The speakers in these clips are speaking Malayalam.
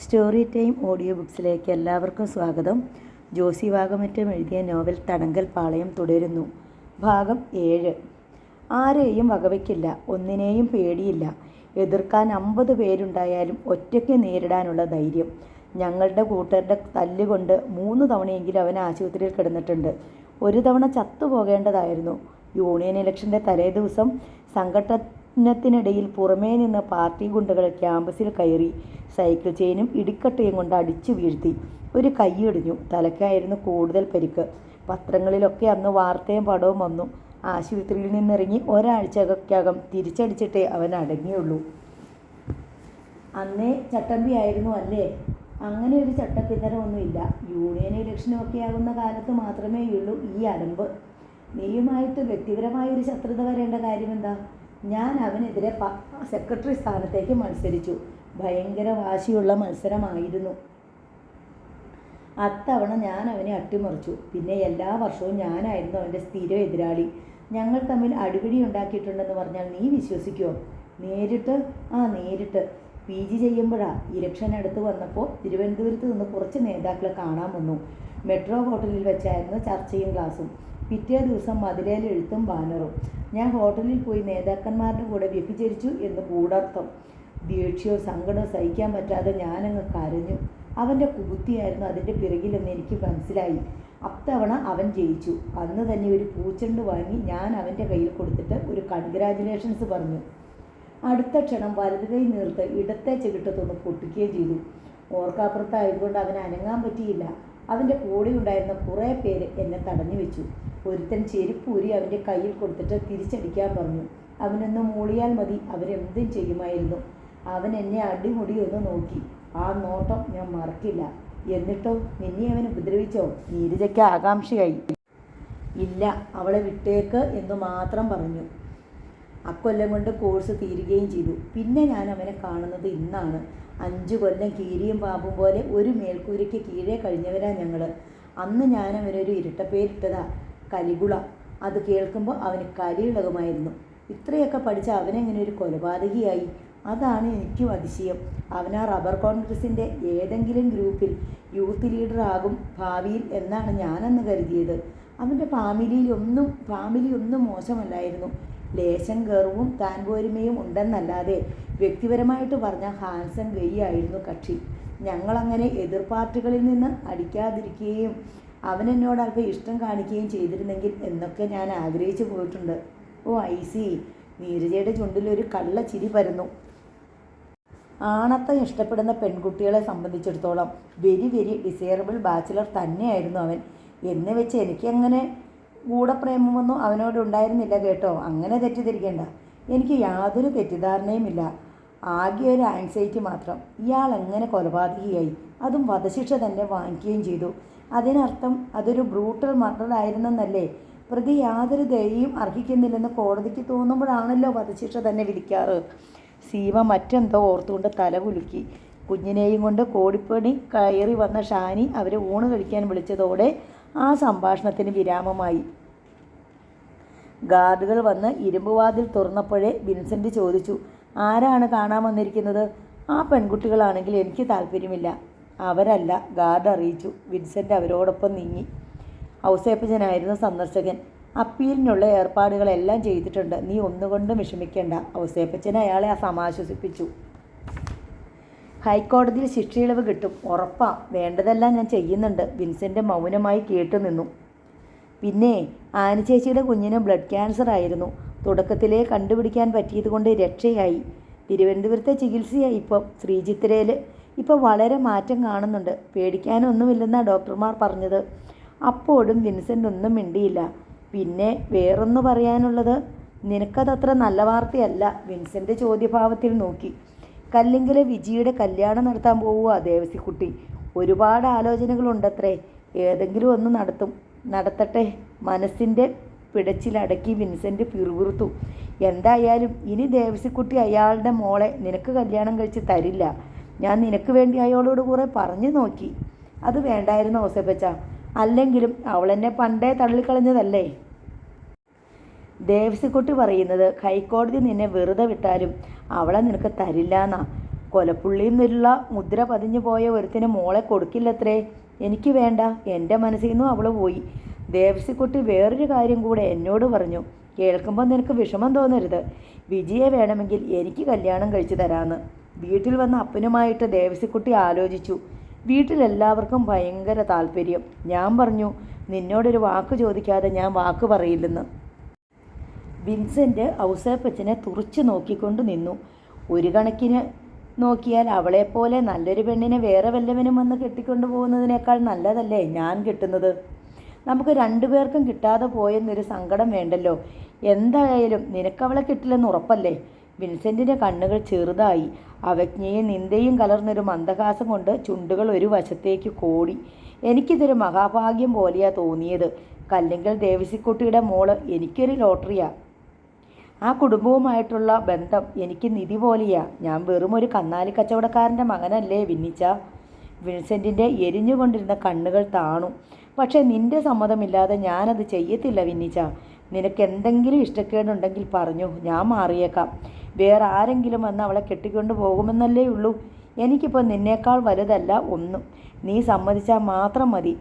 സ്റ്റോറി ടൈം ഓഡിയോ ബുക്സിലേക്ക് എല്ലാവർക്കും സ്വാഗതം. ജോസി വാകമറ്റം എഴുതിയ നോവൽ തടങ്കൽ പാളയം തുടരുന്നു. ഭാഗം 7. ആരെയും വകവയ്ക്കില്ല, ഒന്നിനെയും പേടിയില്ല. എതിർക്കാൻ 50 പേരുണ്ടായാലും ഒറ്റയ്ക്ക് നേരിടാനുള്ള ധൈര്യം. ഞങ്ങളുടെ കൂട്ടരുടെ തല്ലുകൊണ്ട് 3 തവണയെങ്കിലും അവൻ ആശുപത്രിയിൽ കിടന്നിട്ടുണ്ട്. ഒരു തവണ ചത്തുപോകേണ്ടതായിരുന്നു. യൂണിയൻ ഇലക്ഷൻ്റെ തലേദിവസം സംഘട്ടനത്തിനിടയിൽ പുറമേ നിന്ന് പാർട്ടി ഗുണ്ടകൾ ക്യാമ്പസിൽ കയറി സൈക്കിൾ ചെയിനും ഇടിക്കട്ടയും കൊണ്ട് അടിച്ചു വീഴ്ത്തി. ഒരു കൈയൊടിഞ്ഞു. തലയ്ക്കായിരുന്നു കൂടുതൽ പരിക്ക്. പത്രങ്ങളിലൊക്കെ അന്ന് വാർത്തയും പടവും വന്നു. ആശുപത്രിയിൽ നിന്നിറങ്ങി ഒരാഴ്ചക്കകം തിരിച്ചടിച്ചിട്ടേ അവൻ അടങ്ങിയുള്ളൂ. അന്നേ ചട്ടമ്പിയായിരുന്നു അല്ലേ? അങ്ങനെ ഒരു ചട്ടപ്പിത്തരമൊന്നുമില്ല. യൂണിയൻ ഇലക്ഷനൊക്കെ ആകുന്ന കാലത്ത് മാത്രമേ ഉള്ളൂ ഈ അലമ്പ്. നീയുമായിട്ട് വ്യക്തിപരമായൊരു ശത്രുത വരേണ്ട കാര്യമെന്താ? ഞാൻ അവനെതിരെ സെക്രട്ടറി സ്ഥാനത്തേക്ക് മത്സരിച്ചു. ഭയങ്കര വാശിയുള്ള മത്സരമായിരുന്നു. അത്തവണ ഞാൻ അവനെ അട്ടിമറിച്ചു. പിന്നെ എല്ലാ വർഷവും ഞാനായിരുന്നു അവൻ്റെ സ്ഥിരം എതിരാളി. ഞങ്ങൾ തമ്മിൽ അടിപിടി ഉണ്ടാക്കിയിട്ടുണ്ടെന്ന് പറഞ്ഞാൽ നീ വിശ്വസിക്കുമോ? നേരിട്ട് PG ചെയ്യുമ്പോഴാണ്. ഇലക്ഷൻ അടുത്ത് വന്നപ്പോൾ തിരുവനന്തപുരത്ത് നിന്ന് കുറച്ച് നേതാക്കളെ കാണാൻ വന്നു. മെട്രോ ഹോട്ടലിൽ വെച്ചായിരുന്നു ചർച്ചയും ക്ലാസും. പിറ്റേ ദിവസം മതിലേൽ എഴുത്തും ബാനറും. ഞാൻ ഹോട്ടലിൽ പോയി നേതാക്കന്മാരുടെ കൂടെ വ്യഭിചരിച്ചു എന്ന് കൂടർത്ഥം. ദേഷ്യവും സങ്കടവും സഹിക്കാൻ പറ്റാതെ ഞാനങ്ങ് കരഞ്ഞു. അവൻ്റെ കുബുദ്ധിയായിരുന്നു അതിൻ്റെ പിറകിലെന്ന് എനിക്ക് മനസ്സിലായി. അത്തവണ അവൻ ജയിച്ചു. അന്ന് തന്നെ ഒരു പൂച്ചെണ്ട് വാങ്ങി ഞാൻ അവൻ്റെ കയ്യിൽ കൊടുത്തിട്ട് ഒരു കൺഗ്രാജുലേഷൻസ് പറഞ്ഞു. അടുത്ത ക്ഷണം വലത് കൈ നീർത്ത് ഇടത്തെ ചെകിട്ടത്തൊന്ന് പൊട്ടിക്കുകയും ചെയ്തു. ഓർക്കാപ്പുറത്തായതുകൊണ്ട് അവന് അനങ്ങാൻ പറ്റിയില്ല. അവൻ്റെ കൂടെ ഉണ്ടായിരുന്ന കുറേ പേര് എന്നെ തടഞ്ഞു വെച്ചു. ഒരുത്തൻ ചെരുപ്പൂരി അവൻ്റെ കയ്യിൽ കൊടുത്തിട്ട് തിരിച്ചടിക്കാൻ പറഞ്ഞു. അവനൊന്ന് മൂളിയാൽ മതി, അവരെന്തും ചെയ്യുമായിരുന്നു. അവൻ എന്നെ അടിമുടി ഒന്ന് നോക്കി. ആ നോട്ടം ഞാൻ മറക്കില്ല. എന്നിട്ടോ, നിന്നെ അവൻ ഉപദ്രവിച്ചോ? നീരജയ്ക്ക് ആകാംക്ഷയായി. ഇല്ല, അവളെ വിട്ടേക്ക് എന്ന് മാത്രം പറഞ്ഞു. അക്കൊല്ലം കൊണ്ട് കോഴ്സ് തീരുകയും ചെയ്തു. പിന്നെ ഞാൻ അവനെ കാണുന്നത് ഇന്നാണ്. 5 കൊല്ലം കീരിയും പാമ്പും പോലെ ഒരു മേൽക്കൂരയ്ക്ക് കീഴേ കഴിഞ്ഞവരാ ഞങ്ങൾ. അന്ന് ഞാൻ അവനൊരു ഇരട്ടപ്പേരിട്ടതാ, കലികുള. അത് കേൾക്കുമ്പോൾ അവന് കലിയിളകുമായിരുന്നു. ഇത്രയൊക്കെ പഠിച്ച അവനെങ്ങനെ ഒരു കൊലപാതകിയായി? അതാണ് എനിക്കും അതിശയം. അവൻ ആ റബ്ബർ കോൺഗ്രസിൻ്റെ ഏതെങ്കിലും ഗ്രൂപ്പിൽ യൂത്ത് ലീഡർ ആകും ഭാവിയിൽ എന്നാണ് ഞാനന്ന് കരുതിയത്. അവൻ്റെ ഫാമിലി ഒന്നും മോശമല്ലായിരുന്നു. ലേശം ഗർവും താൻപോരിമയും ഉണ്ടെന്നല്ലാതെ വ്യക്തിപരമായിട്ട് പറഞ്ഞ ഹാൻസൺ ഗെയ്യായിരുന്നു കക്ഷി. ഞങ്ങളങ്ങനെ എതിർ പാർട്ടികളിൽ നിന്ന് അടിക്കാതിരിക്കുകയും അവനെന്നോട് അല്പം ഇഷ്ടം കാണിക്കുകയും ചെയ്തിരുന്നെങ്കിൽ എന്നൊക്കെ ഞാൻ ആഗ്രഹിച്ചു പോയിട്ടുണ്ട്. ഓ ഐ സി. നീരജയുടെ ചുണ്ടിലൊരു കള്ള ചിരി പരന്നു. ആണത്തം ഇഷ്ടപ്പെടുന്ന പെൺകുട്ടികളെ സംബന്ധിച്ചിടത്തോളം വെരി ഡിസൈറബിൾ ബാച്ചിലർ തന്നെയായിരുന്നു അവൻ. എന്ന് വെച്ച് എനിക്കങ്ങനെ ഗൂഢപ്രേമമൊന്നും അവനോടുണ്ടായിരുന്നില്ല കേട്ടോ. അങ്ങനെ തെറ്റിദ്ധരിക്കേണ്ട. എനിക്ക് യാതൊരു തെറ്റിദ്ധാരണയുമില്ല. ആകെ ഒരു ആൻസൈറ്റി മാത്രം. ഇയാൾ എങ്ങനെ കൊലപാതകിയായി? അതും വധശിക്ഷ തന്നെ വാങ്ങിക്കുകയും ചെയ്തു. അതിനർത്ഥം അതൊരു ബ്രൂട്ടൽ മർഡർ ആയിരുന്നെന്നല്ലേ? പ്രതി യാതൊരു ദയയും അർഹിക്കുന്നില്ലെന്ന് കോടതിക്ക് തോന്നുമ്പോഴാണല്ലോ വധശിക്ഷ തന്നെ വിധിക്കാറ്. സീമ മറ്റെന്തോ ഓർത്തുകൊണ്ട് തല കുലുക്കി. കുഞ്ഞിനെയും കൊണ്ട് കോടിപ്പണി കയറി വന്ന ഷാനി അവരെ ഊണ് കഴിക്കാൻ വിളിച്ചതോടെ ആ സംഭാഷണത്തിന് വിരാമമായി. ഗാർഡുകൾ വന്ന് ഇരുമ്പുവാതിൽ തുറന്നപ്പോഴേ വിൻസെൻ്റ് ചോദിച്ചു, ആരാണ് കാണാൻ വന്നിരിക്കുന്നത്? ആ പെൺകുട്ടികളാണെങ്കിൽ എനിക്ക് താല്പര്യമില്ല. അവരല്ല, ഗാർഡ് അറിയിച്ചു. വിൻസെൻ്റ് അവരോടൊപ്പം നീങ്ങി. ഔസേപ്പച്ചനായിരുന്നു സന്ദർശകൻ. അപ്പീലിനുള്ള ഏർപ്പാടുകളെല്ലാം ചെയ്തിട്ടുണ്ട്. നീ ഒന്നുകൊണ്ടും വിഷമിക്കേണ്ട. ഔസേപ്പച്ചൻ അയാളെ സമാശ്വസിപ്പിച്ചു. ഹൈക്കോടതിയിൽ ശിക്ഷയിളവ് കിട്ടും, ഉറപ്പാ. വേണ്ടതെല്ലാം ഞാൻ ചെയ്യുന്നുണ്ട്. വിൻസെൻ്റ് മൗനമായി കേട്ടു നിന്നു. പിന്നെ ആനിച്ചേച്ചിയുടെ കുഞ്ഞിന് ബ്ലഡ് ക്യാൻസർ ആയിരുന്നു. തുടക്കത്തിലേ കണ്ടുപിടിക്കാൻ പറ്റിയതുകൊണ്ട് രക്ഷയായി. തിരുവനന്തപുരത്തെ ചികിത്സയായി ഇപ്പം. ശ്രീചിത്രയിൽ ഇപ്പോൾ വളരെ മാറ്റം കാണുന്നുണ്ട്. പേടിക്കാനൊന്നുമില്ലെന്നാണ് ഡോക്ടർമാർ പറഞ്ഞത്. അപ്പോഴും വിൻസെൻ്റ് ഒന്നും മിണ്ടിയില്ല. പിന്നെ വേറൊന്നു പറയാനുള്ളത്? നിനക്കതത്ര നല്ല വാർത്തയല്ല. വിൻസെൻ്റ് ചോദ്യഭാവത്തിൽ നോക്കി. കല്ലിങ്കലെ വിജിയുടെ കല്യാണം നടത്താൻ പോവുക ദേവസിക്കുട്ടി. ഒരുപാട് ആലോചനകളുണ്ടത്രേ. ഏതെങ്കിലും ഒന്ന് നടത്തട്ടെ. മനസ്സിൻ്റെ പിടച്ചിലടക്കി വിൻസെൻ്റ് പിറുപിറുത്തു. എന്തായാലും ഇനി ദേവസിക്കുട്ടി അയാളുടെ മോളെ നിനക്ക് കല്യാണം കഴിച്ച് തരില്ല. ഞാൻ നിനക്ക് വേണ്ടി അയാളോട് കുറേ പറഞ്ഞു നോക്കി. അത് വേണ്ടായിരുന്നു ഔസേപ്പച്ച. അല്ലെങ്കിലും അവളെന്നെ പണ്ടേ തള്ളിക്കളഞ്ഞതല്ലേ. ദേവസിക്കുട്ടി പറയുന്നത് ഹൈക്കോടതി നിന്നെ വെറുതെ വിട്ടാലും അവളെ നിനക്ക് തരില്ല എന്നാ. കൊലപ്പുള്ളിയിൽ നിന്നുള്ള മുദ്ര പതിഞ്ഞു പോയ ഒരുത്തിന് മോളെ കൊടുക്കില്ലത്രേ. എനിക്ക് വേണ്ട. എൻ്റെ മനസ്സിൽ നിന്നും അവൾ പോയി. ദേവസിക്കുട്ടി വേറൊരു കാര്യം കൂടെ എന്നോട് പറഞ്ഞു. കേൾക്കുമ്പോൾ നിനക്ക് വിഷമം തോന്നരുത്. വിജിയെ വേണമെങ്കിൽ എനിക്ക് കല്യാണം കഴിച്ചു തരാമെന്ന്. വീട്ടിൽ വന്ന അപ്പനുമായിട്ട് ദേവസിക്കുട്ടി ആലോചിച്ചു. വീട്ടിലെല്ലാവർക്കും ഭയങ്കര താല്പര്യം. ഞാൻ പറഞ്ഞു, നിന്നോടൊരു വാക്ക് ചോദിക്കാതെ ഞാൻ വാക്ക് പറയില്ലെന്ന്. വിൻസെൻ്റ് ഔസേപ്പച്ചനെ തുറിച്ചു നോക്കിക്കൊണ്ട് നിന്നു. ഒരു കണക്കിന് നോക്കിയാൽ അവളെപ്പോലെ നല്ലൊരു പെണ്ണിനെ വേറെ വല്ലവനും വന്ന് കെട്ടിക്കൊണ്ടു പോകുന്നതിനേക്കാൾ നല്ലതല്ലേ ഞാൻ കിട്ടുന്നത്. നമുക്ക് രണ്ടുപേർക്കും കിട്ടാതെ പോയെന്നൊരു സങ്കടം വേണ്ടല്ലോ. എന്തായാലും നിനക്കവളെ കിട്ടില്ലെന്ന് ഉറപ്പല്ലേ? വിൻസെൻറ്റിൻ്റെ കണ്ണുകൾ ചെറുതായി. അവജ്ഞയും നിന്ദയും കലർന്നൊരു മന്ദഹാസം കൊണ്ട് ചുണ്ടുകൾ ഒരു വശത്തേക്ക് കോടി. എനിക്കിതൊരു മഹാഭാഗ്യം പോലെയാ തോന്നിയത്. കല്ലെങ്കിൽ ദേവസിക്കുട്ടിയുടെ മോള് എനിക്കൊരു ലോട്ടറിയാ. ആ കുടുംബവുമായിട്ടുള്ള ബന്ധം എനിക്ക് നിധി പോലെയാ. ഞാൻ വെറും ഒരു കന്നാലി കച്ചവടക്കാരൻ്റെ മകനല്ലേ വിന്നിച്ച. വിൻസെൻറ്റിൻ്റെ എരിഞ്ഞുകൊണ്ടിരുന്ന കണ്ണുകൾ താണു. പക്ഷേ നിൻ്റെ സമ്മതമില്ലാതെ ഞാനത് ചെയ്യത്തില്ല വിന്നിച്ച. നിനക്ക് എന്തെങ്കിലും ഇഷ്ടക്കേടുണ്ടെങ്കിൽ പറഞ്ഞു, ഞാൻ മാറിയേക്കാം. വേറെ ആരെങ്കിലും വന്ന് അവളെ കെട്ടിക്കൊണ്ട് പോകുമെന്നല്ലേ ഉള്ളൂ. എനിക്കിപ്പോൾ നിന്നേക്കാൾ വലുതല്ല ഒന്നും. നീ സമ്മതിച്ചാൽ മാത്രം മതി.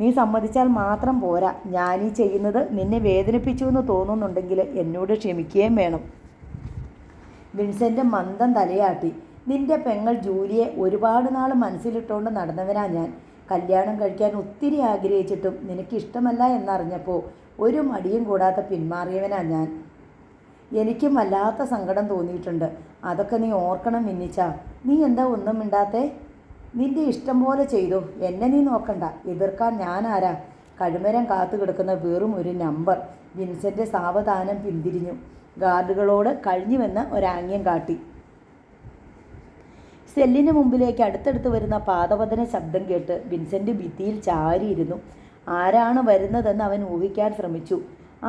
നീ സമ്മതിച്ചാൽ മാത്രം പോരാ. ഞാനീ ചെയ്യുന്നത് നിന്നെ വേദനിപ്പിച്ചു എന്ന് തോന്നുന്നുണ്ടെങ്കിൽ എന്നോട് ക്ഷമിക്കുകയും വേണം. വിൻസെൻ്റ് മന്ദം തലയാട്ടി. നിന്റെ പെങ്ങൾ ജൂലിയെ ഒരുപാട് നാൾ മനസ്സിലിട്ടുകൊണ്ട് നടന്നവനാ ഞാൻ. കല്യാണം കഴിക്കാൻ ഒത്തിരി ആഗ്രഹിച്ചിട്ടും നിനക്കിഷ്ടമല്ല എന്നറിഞ്ഞപ്പോൾ ഒരു മടിയും കൂടാതെ പിന്മാറിയവനാ ഞാൻ. എനിക്കും വല്ലാത്ത സങ്കടം തോന്നിയിട്ടുണ്ട്. അതൊക്കെ നീ ഓർക്കണം മിന്നിച്ച. നീ എന്താ ഒന്നും മിണ്ടാത്തേ? നിന്റെ ഇഷ്ടം പോലെ ചെയ്തു. എന്നെ നീ നോക്കണ്ട. എതിർക്കാൻ ഞാനാരാ? കഴുമരം കാത്തു കിടക്കുന്ന വെറും ഒരു നമ്പർ. വിൻസെൻ്റ് സാവധാനം പിന്തിരിഞ്ഞു. ഗാർഡുകളോട് കഴിഞ്ഞുവെന്ന് ഒരാംഗ്യം കാട്ടി. സെല്ലിന് മുമ്പിലേക്ക് അടുത്തടുത്ത് വരുന്ന പാദപതന ശബ്ദം കേട്ട് വിൻസെൻ്റ് ഭിത്തിയിൽ ചാരിയിരുന്നു. ആരാണ് വരുന്നതെന്ന് അവൻ ഊഹിക്കാൻ ശ്രമിച്ചു.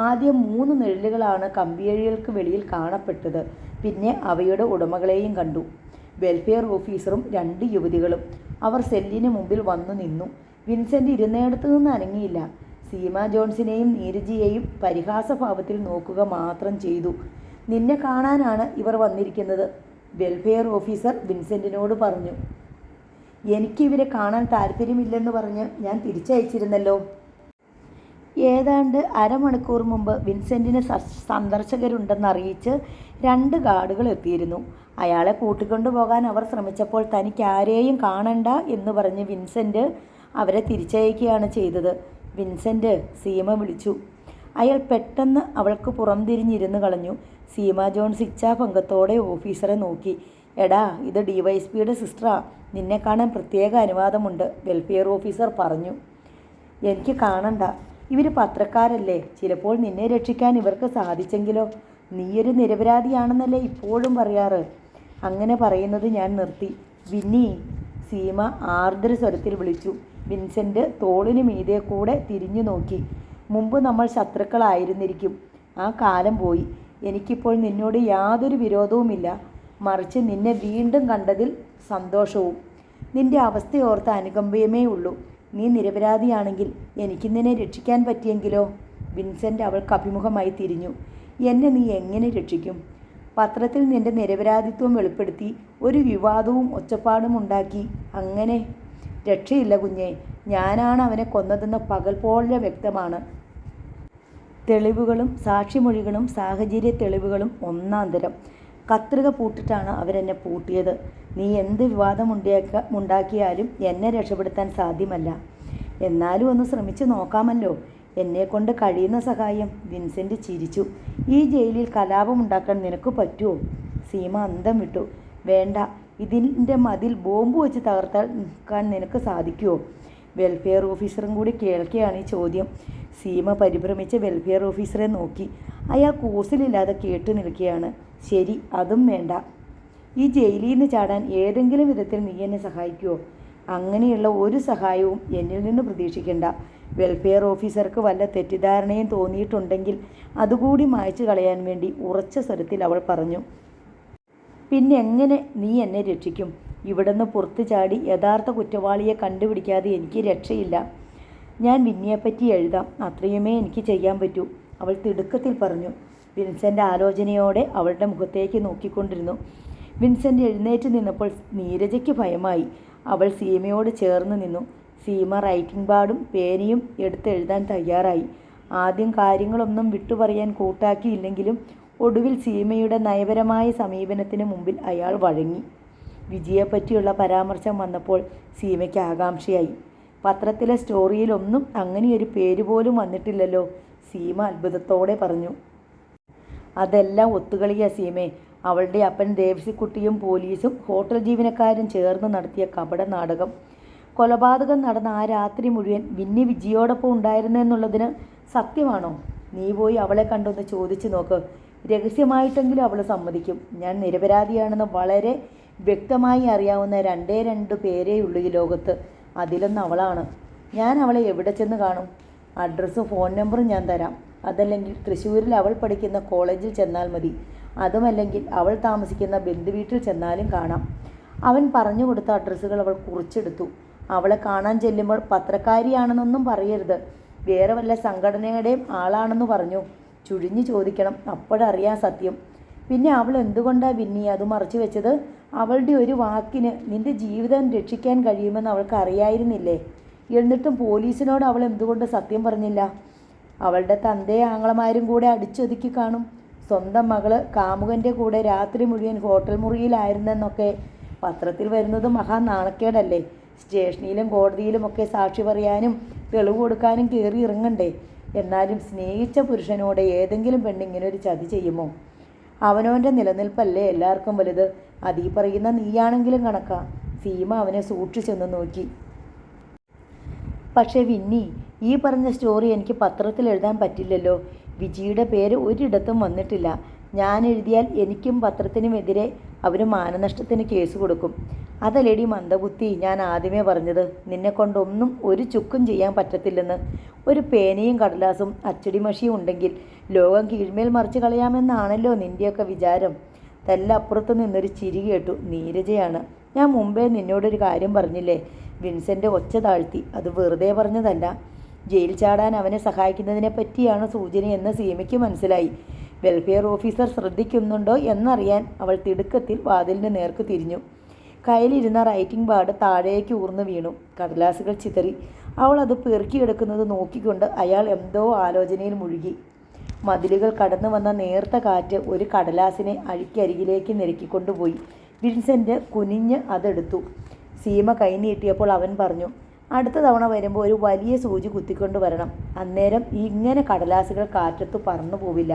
ആദ്യം 3 നിഴലുകളാണ് കമ്പിയഴികൾക്ക് വെളിയിൽ കാണപ്പെട്ടത്. പിന്നെ അവയുടെ ഉടമകളെയും കണ്ടു. വെൽഫെയർ ഓഫീസറും 2 യുവതികളും. അവർ സെല്ലിന് മുമ്പിൽ വന്നു നിന്നു. വിൻസെൻ്റ് ഇരുന്നിടത്തു നിന്ന് അനങ്ങിയില്ല. സീമ ജോൺസിനെയും നീരജിയെയും പരിഹാസഭാവത്തിൽ നോക്കുക മാത്രം ചെയ്തു. നിന്നെ കാണാനാണ് ഇവർ വന്നിരിക്കുന്നത്, വെൽഫെയർ ഓഫീസർ വിൻസെൻറ്റിനോട് പറഞ്ഞു. എനിക്കിവരെ കാണാൻ താല്പര്യമില്ലെന്ന് പറഞ്ഞ് ഞാൻ തിരിച്ചയച്ചിരുന്നല്ലോ. ഏതാണ്ട് അരമണിക്കൂർ മുമ്പ് വിൻസെൻറ്റിന് സന്ദർശകരുണ്ടെന്നറിയിച്ച് 2 ഗാർഡുകൾ എത്തിയിരുന്നു. അയാളെ കൂട്ടിക്കൊണ്ടു പോകാൻ അവർ ശ്രമിച്ചപ്പോൾ തനിക്ക് ആരെയും കാണണ്ട എന്ന് പറഞ്ഞ് വിൻസെൻ്റ് അവരെ തിരിച്ചയക്കുകയാണ് ചെയ്തത്. വിൻസെൻ്റ്, സീമ വിളിച്ചു. അയാൾ പെട്ടെന്ന് അവൾക്ക് പുറംതിരിഞ്ഞിരുന്ന് കളഞ്ഞു. സീമ ജോൺസ് ഇച്ഛാഭംഗത്തോടെ ഓഫീസറെ നോക്കി. എടാ, ഇത് DYSPയുടെ സിസ്റ്ററാ. നിന്നെ കാണാൻ പ്രത്യേക അനുവാദമുണ്ട്, വെൽഫെയർ ഓഫീസർ പറഞ്ഞു. എനിക്ക് കാണണ്ട. ഇവർ പത്രക്കാരല്ലേ. ചിലപ്പോൾ നിന്നെ രക്ഷിക്കാൻ ഇവർക്ക് സാധിച്ചെങ്കിലോ? നീയൊരു നിരപരാധിയാണെന്നല്ലേ ഇപ്പോഴും പറയാറ്. അങ്ങനെ പറയുന്നത് ഞാൻ നിർത്തി. വിന്നി, സീമ ആർദ്ര സ്വരത്തിൽ വിളിച്ചു. വിൻസെൻ്റ് തോളിന് മീതെ കൂടെ തിരിഞ്ഞു നോക്കി. മുമ്പ് നമ്മൾ ശത്രുക്കളായിരുന്നിരിക്കും. ആ കാലം പോയി. എനിക്കിപ്പോൾ നിന്നോട് യാതൊരു വിരോധവുമില്ല. മറിച്ച് നിന്നെ വീണ്ടും കണ്ടതിൽ സന്തോഷവും. നിന്റെ അവസ്ഥയോർത്ത് അനുകമ്പയമേ ഉള്ളൂ. നീ നിരപരാധിയാണെങ്കിൽ എനിക്ക് നിന്നെ രക്ഷിക്കാൻ പറ്റിയെങ്കിലോ? വിൻസെൻ്റ് അവൾക്ക് അഭിമുഖമായി തിരിഞ്ഞു. എന്നെ നീ എങ്ങനെ രക്ഷിക്കും? പത്രത്തിൽ നിന്റെ നിരപരാധിത്വം വെളിപ്പെടുത്തി ഒരു വിവാദവും ഒച്ചപ്പാടും ഉണ്ടാക്കി. അങ്ങനെ രക്ഷയില്ല കുഞ്ഞേ. ഞാനാണ് അവനെ കൊന്നതെന്ന് പകൽ പോലെ വ്യക്തമാണ്. തെളിവുകളും സാക്ഷിമൊഴികളും സാഹചര്യ തെളിവുകളും ഒന്നാം തരം. കത്രിക പൂട്ടിട്ടാണ് അവരെന്നെ പൂട്ടിയത്. നീ എന്ത് വിവാദമുണ്ടാക്കിയാലും എന്നെ രക്ഷപ്പെടുത്താൻ സാധ്യമല്ല. എന്നാലും ഒന്ന് ശ്രമിച്ചു നോക്കാമല്ലോ. എന്നെക്കൊണ്ട് കഴിയുന്ന സഹായം. വിൻസെൻ്റ് ചിരിച്ചു. ഈ ജയിലിൽ കലാപമുണ്ടാക്കാൻ നിനക്ക് പറ്റുമോ? സീമ അന്തം വിട്ടു. വേണ്ട. ഇതിൻ്റെ മതിൽ ബോംബ് വെച്ച് തകർത്താൻ നിനക്ക് സാധിക്കുമോ? വെൽഫെയർ ഓഫീസറും കൂടി കേൾക്കുകയാണ് ഈ ചോദ്യം. സീമ പരിഭ്രമിച്ച് വെൽഫെയർ ഓഫീസറെ നോക്കി. അയാൾ കൂസലില്ലാതെ കേട്ടു നിൽക്കുകയാണ്. ശരി, അതും വേണ്ട. ഈ ജയിലിൽ നിന്ന് ചാടാൻ ഏതെങ്കിലും വിധത്തിൽ നീ എന്നെ സഹായിക്കുമോ? അങ്ങനെയുള്ള ഒരു സഹായവും എന്നിൽ നിന്ന് പ്രതീക്ഷിക്കേണ്ട. വെൽഫെയർ ഓഫീസർക്ക് വല്ല തെറ്റിദ്ധാരണയും തോന്നിയിട്ടുണ്ടെങ്കിൽ അതുകൂടി മായ്ച്ചു കളയാൻ വേണ്ടി ഉറച്ച സ്വരത്തിൽ അവൾ പറഞ്ഞു. പിന്നെ എങ്ങനെ നീ എന്നെ രക്ഷിക്കും? ഇവിടുന്ന് പുറത്തു ചാടി യഥാർത്ഥ കുറ്റവാളിയെ കണ്ടുപിടിക്കാതെ എനിക്ക് രക്ഷയില്ല. ഞാൻ വിന്നിയെപ്പറ്റി എഴുതാം. അത്രയുമേ എനിക്ക് ചെയ്യാൻ പറ്റൂ, അവൾ തിടുക്കത്തിൽ പറഞ്ഞു. വിൻസെൻ്റ് ആലോചനയോടെ അവളുടെ മുഖത്തേക്ക് നോക്കിക്കൊണ്ടിരുന്നു. വിൻസെൻ്റ് എഴുന്നേറ്റ് നിന്നപ്പോൾ നീരജയ്ക്ക് ഭയമായി. അവൾ സീമയോട് ചേർന്ന് നിന്നു. സീമ റൈറ്റിംഗ് പാഡും പേനയും എടുത്ത് എഴുതാൻ തയ്യാറായി. ആദ്യം കാര്യങ്ങളൊന്നും വിട്ടുപറയാൻ കൂട്ടാക്കിയില്ലെങ്കിലും ഒടുവിൽ സീമയുടെ നയപരമായ സമീപനത്തിന് മുമ്പിൽ അയാൾ വഴങ്ങി. വിജിയെപ്പറ്റിയുള്ള പരാമർശം വന്നപ്പോൾ സീമയ്ക്ക് ആകാംക്ഷയായി. പത്രത്തിലെ സ്റ്റോറിയിലൊന്നും അങ്ങനെയൊരു പേര് പോലും വന്നിട്ടില്ലല്ലോ, സീമ അത്ഭുതത്തോടെ പറഞ്ഞു. അതെല്ലാം ഒത്തുകളിയാ സീമേ. അവളുടെ അപ്പൻ ദേവസിക്കുട്ടിയും പോലീസും ഹോട്ടൽ ജീവനക്കാരും ചേർന്ന് നടത്തിയ കപട നാടകം. കൊലപാതകം നടന്ന ആ രാത്രി മുഴുവൻ വിന്നി വിജിയോടൊപ്പം ഉണ്ടായിരുന്നെന്നുള്ളതിന് സത്യമാണോ? നീ പോയി അവളെ കണ്ടൊന്ന് ചോദിച്ചു നോക്ക്. രഹസ്യമായിട്ടെങ്കിലും അവൾ സമ്മതിക്കും. ഞാൻ നിരപരാധിയാണെന്ന് വളരെ വ്യക്തമായി അറിയാവുന്ന രണ്ട് പേരേയുള്ളൂ ഈ ലോകത്ത്. അതിലൊന്ന് അവളാണ്. ഞാൻ അവളെ എവിടെ ചെന്ന് കാണും? അഡ്രസ്സും ഫോൺ നമ്പറും ഞാൻ തരാം. അതല്ലെങ്കിൽ തൃശ്ശൂരിൽ അവൾ പഠിക്കുന്ന കോളേജിൽ ചെന്നാൽ മതി. അതുമല്ലെങ്കിൽ അവൾ താമസിക്കുന്ന ബന്ധുവീട്ടിൽ ചെന്നാലും കാണാം. അവൻ പറഞ്ഞു കൊടുത്ത അഡ്രസ്സുകൾ അവൾ കുറിച്ചെടുത്തു. അവളെ കാണാൻ ചെല്ലുമ്പോൾ പത്രക്കാരിയാണെന്നൊന്നും പറയരുത്, വേറെ വല്ല സംഘടനയുടെയും ആളാണെന്ന് പറഞ്ഞു. ചുഴിഞ്ഞു ചോദിക്കണം, അപ്പോഴറിയാൻ സത്യം. പിന്നെ അവൾ എന്തുകൊണ്ടാണ് വിന്നി അത് മറച്ചു വെച്ചത്? അവളുടെ ഒരു വാക്കിന് നിന്റെ ജീവിതം രക്ഷിക്കാൻ കഴിയുമെന്ന് അവൾക്ക് അറിയായിരുന്നില്ലേ? എന്നിട്ടും പോലീസിനോട് അവൾ എന്തുകൊണ്ട് സത്യം പറഞ്ഞില്ല? അവളുടെ തന്തയെ ആങ്ങളമാരും കൂടെ അടിച്ചൊതുക്കി കാണും. സ്വന്തം മകള് കാമുകൻ്റെ കൂടെ രാത്രി മുഴുവൻ ഹോട്ടൽ മുറിയിലായിരുന്നെന്നൊക്കെ പത്രത്തിൽ വരുന്നത് മഹാ നാണക്കേടല്ലേ? സ്റ്റേഷനിലും കോടതിയിലുമൊക്കെ സാക്ഷി പറയാനും തെളിവ് കൊടുക്കാനും കയറി ഇറങ്ങണ്ടേ? എന്നാലും സ്നേഹിച്ച പുരുഷനോട് ഏതെങ്കിലും പെണ്ണിങ്ങനൊരു ചതി ചെയ്യുമോ? അവനവൻ്റെ നിലനിൽപ്പല്ലേ എല്ലാവർക്കും വലുത്. അതീ പറയുന്ന നീയാണെങ്കിലും കണക്കാ. സീമ അവനെ സൂക്ഷിച്ചെന്ന് നോക്കി. പക്ഷേ വിന്നി, ഈ പറഞ്ഞ സ്റ്റോറി എനിക്ക് പത്രത്തിൽ എഴുതാൻ പറ്റില്ലല്ലോ. വിജിയുടെ പേര് ഒരിടത്തും വന്നിട്ടില്ല. ഞാൻ എഴുതിയാൽ എനിക്കും പത്രത്തിനുമെതിരെ അവർ മാനനഷ്ടത്തിന് കേസ് കൊടുക്കും. അതല്ലേടി മന്ദബുദ്ധി ഞാൻ ആദ്യമേ പറഞ്ഞത്. നിന്നെക്കൊണ്ടൊന്നും ഒരു ചുക്കും ചെയ്യാൻ പറ്റത്തില്ലെന്ന്. ഒരു പേനയും കടലാസും അച്ചടി മഷിയും ഉണ്ടെങ്കിൽ ലോകം കീഴ്മേൽ മറിച്ച് കളയാമെന്നാണല്ലോ നിൻ്റെയൊക്കെ വിചാരം. തെല്ലപ്പുറത്ത് നിന്നൊരു ചിരി കേട്ടു. നീരജയാണ്. ഞാൻ മുമ്പേ നിന്നോടൊരു കാര്യം പറഞ്ഞില്ലേ? വിൻസെൻ്റ് ഒച്ച താഴ്ത്തി. അത് വെറുതെ പറഞ്ഞതല്ല. ജയിൽ ചാടാൻ അവനെ സഹായിക്കുന്നതിനെ പറ്റിയാണ് സൂചനയെന്ന് സീമയ്ക്ക് മനസ്സിലായി. വെൽഫെയർ ഓഫീസർ ശ്രദ്ധിക്കുന്നുണ്ടോ എന്നറിയാൻ അവൾ തിടുക്കത്തിൽ വാതിലിന് നേർക്ക് തിരിഞ്ഞു. കയ്യിലിരുന്ന റൈറ്റിംഗ് പാഡ് താഴേക്ക് ഊർന്നു വീണു. കടലാസുകൾ ചിതറി. അവൾ അത് പെറുക്കിയെടുക്കുന്നത് നോക്കിക്കൊണ്ട് അയാൾ എന്തോ ആലോചനയിൽ മുഴുകി. മതിലുകൾ കടന്നു വന്ന നേർത്ത കാറ്റ് ഒരു കടലാസിനെ അഴിക്കരികിലേക്ക് നിരക്കിക്കൊണ്ടുപോയി. വിൻസെൻ്റ് കുനിഞ്ഞ് അതെടുത്തു. സീമ കൈ നീട്ടിയപ്പോൾ അവൻ പറഞ്ഞു, അടുത്ത തവണ വരുമ്പോൾ ഒരു വലിയ സൂചി കുത്തിക്കൊണ്ട് വരണം. അന്നേരം ഇങ്ങനെ കടലാസുകൾ കാറ്റത്ത് പറന്നു പോവില്ല.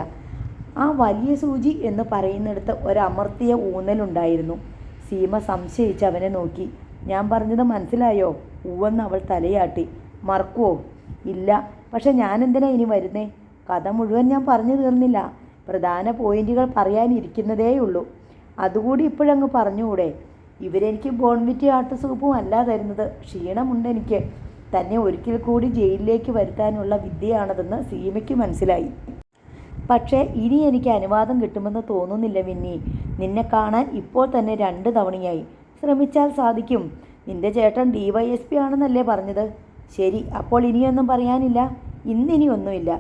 ആ വലിയ സൂചി എന്ന് പറയുന്നിടത്ത് ഒരമർത്തിയ ഊന്നലുണ്ടായിരുന്നു. സീമ സംശയിച്ച് അവനെ നോക്കി. ഞാൻ പറഞ്ഞത് മനസ്സിലായോ? ഉവ്വെന്ന് അവൾ തലയാട്ടി. മറക്കുവോ? ഇല്ല. പക്ഷെ ഞാനെന്തിനാ ഇനി വരുന്നേ? കഥ മുഴുവൻ ഞാൻ പറഞ്ഞു തീർന്നില്ല. പ്രധാന പോയിന്റുകൾ പറയാനിരിക്കുന്നതേയുള്ളൂ. അതുകൂടി ഇപ്പോഴങ്ങ് പറഞ്ഞുകൂടെ? ഇവരെനിക്ക് ബോൺവിറ്റി ആട്ട് സൂപ്പും അല്ല തരുന്നത്. ക്ഷീണമുണ്ടെനിക്ക്. തന്നെ ഒരിക്കൽ കൂടി ജയിലിലേക്ക് വരുത്താനുള്ള വിദ്യയാണതെന്ന് സീമയ്ക്ക് മനസ്സിലായി. പക്ഷേ ഇനി എനിക്ക് അനുവാദം കിട്ടുമെന്ന് തോന്നുന്നില്ല വിന്നി. നിന്നെ കാണാൻ ഇപ്പോൾ തന്നെ 2 തവണയായി. ശ്രമിച്ചാൽ സാധിക്കും. നിന്റെ ചേട്ടൻ DYSP ആണെന്നല്ലേ പറഞ്ഞത്? ശരി, അപ്പോൾ ഇനിയൊന്നും പറയാനില്ല? ഇന്നിനിയൊന്നുമില്ല.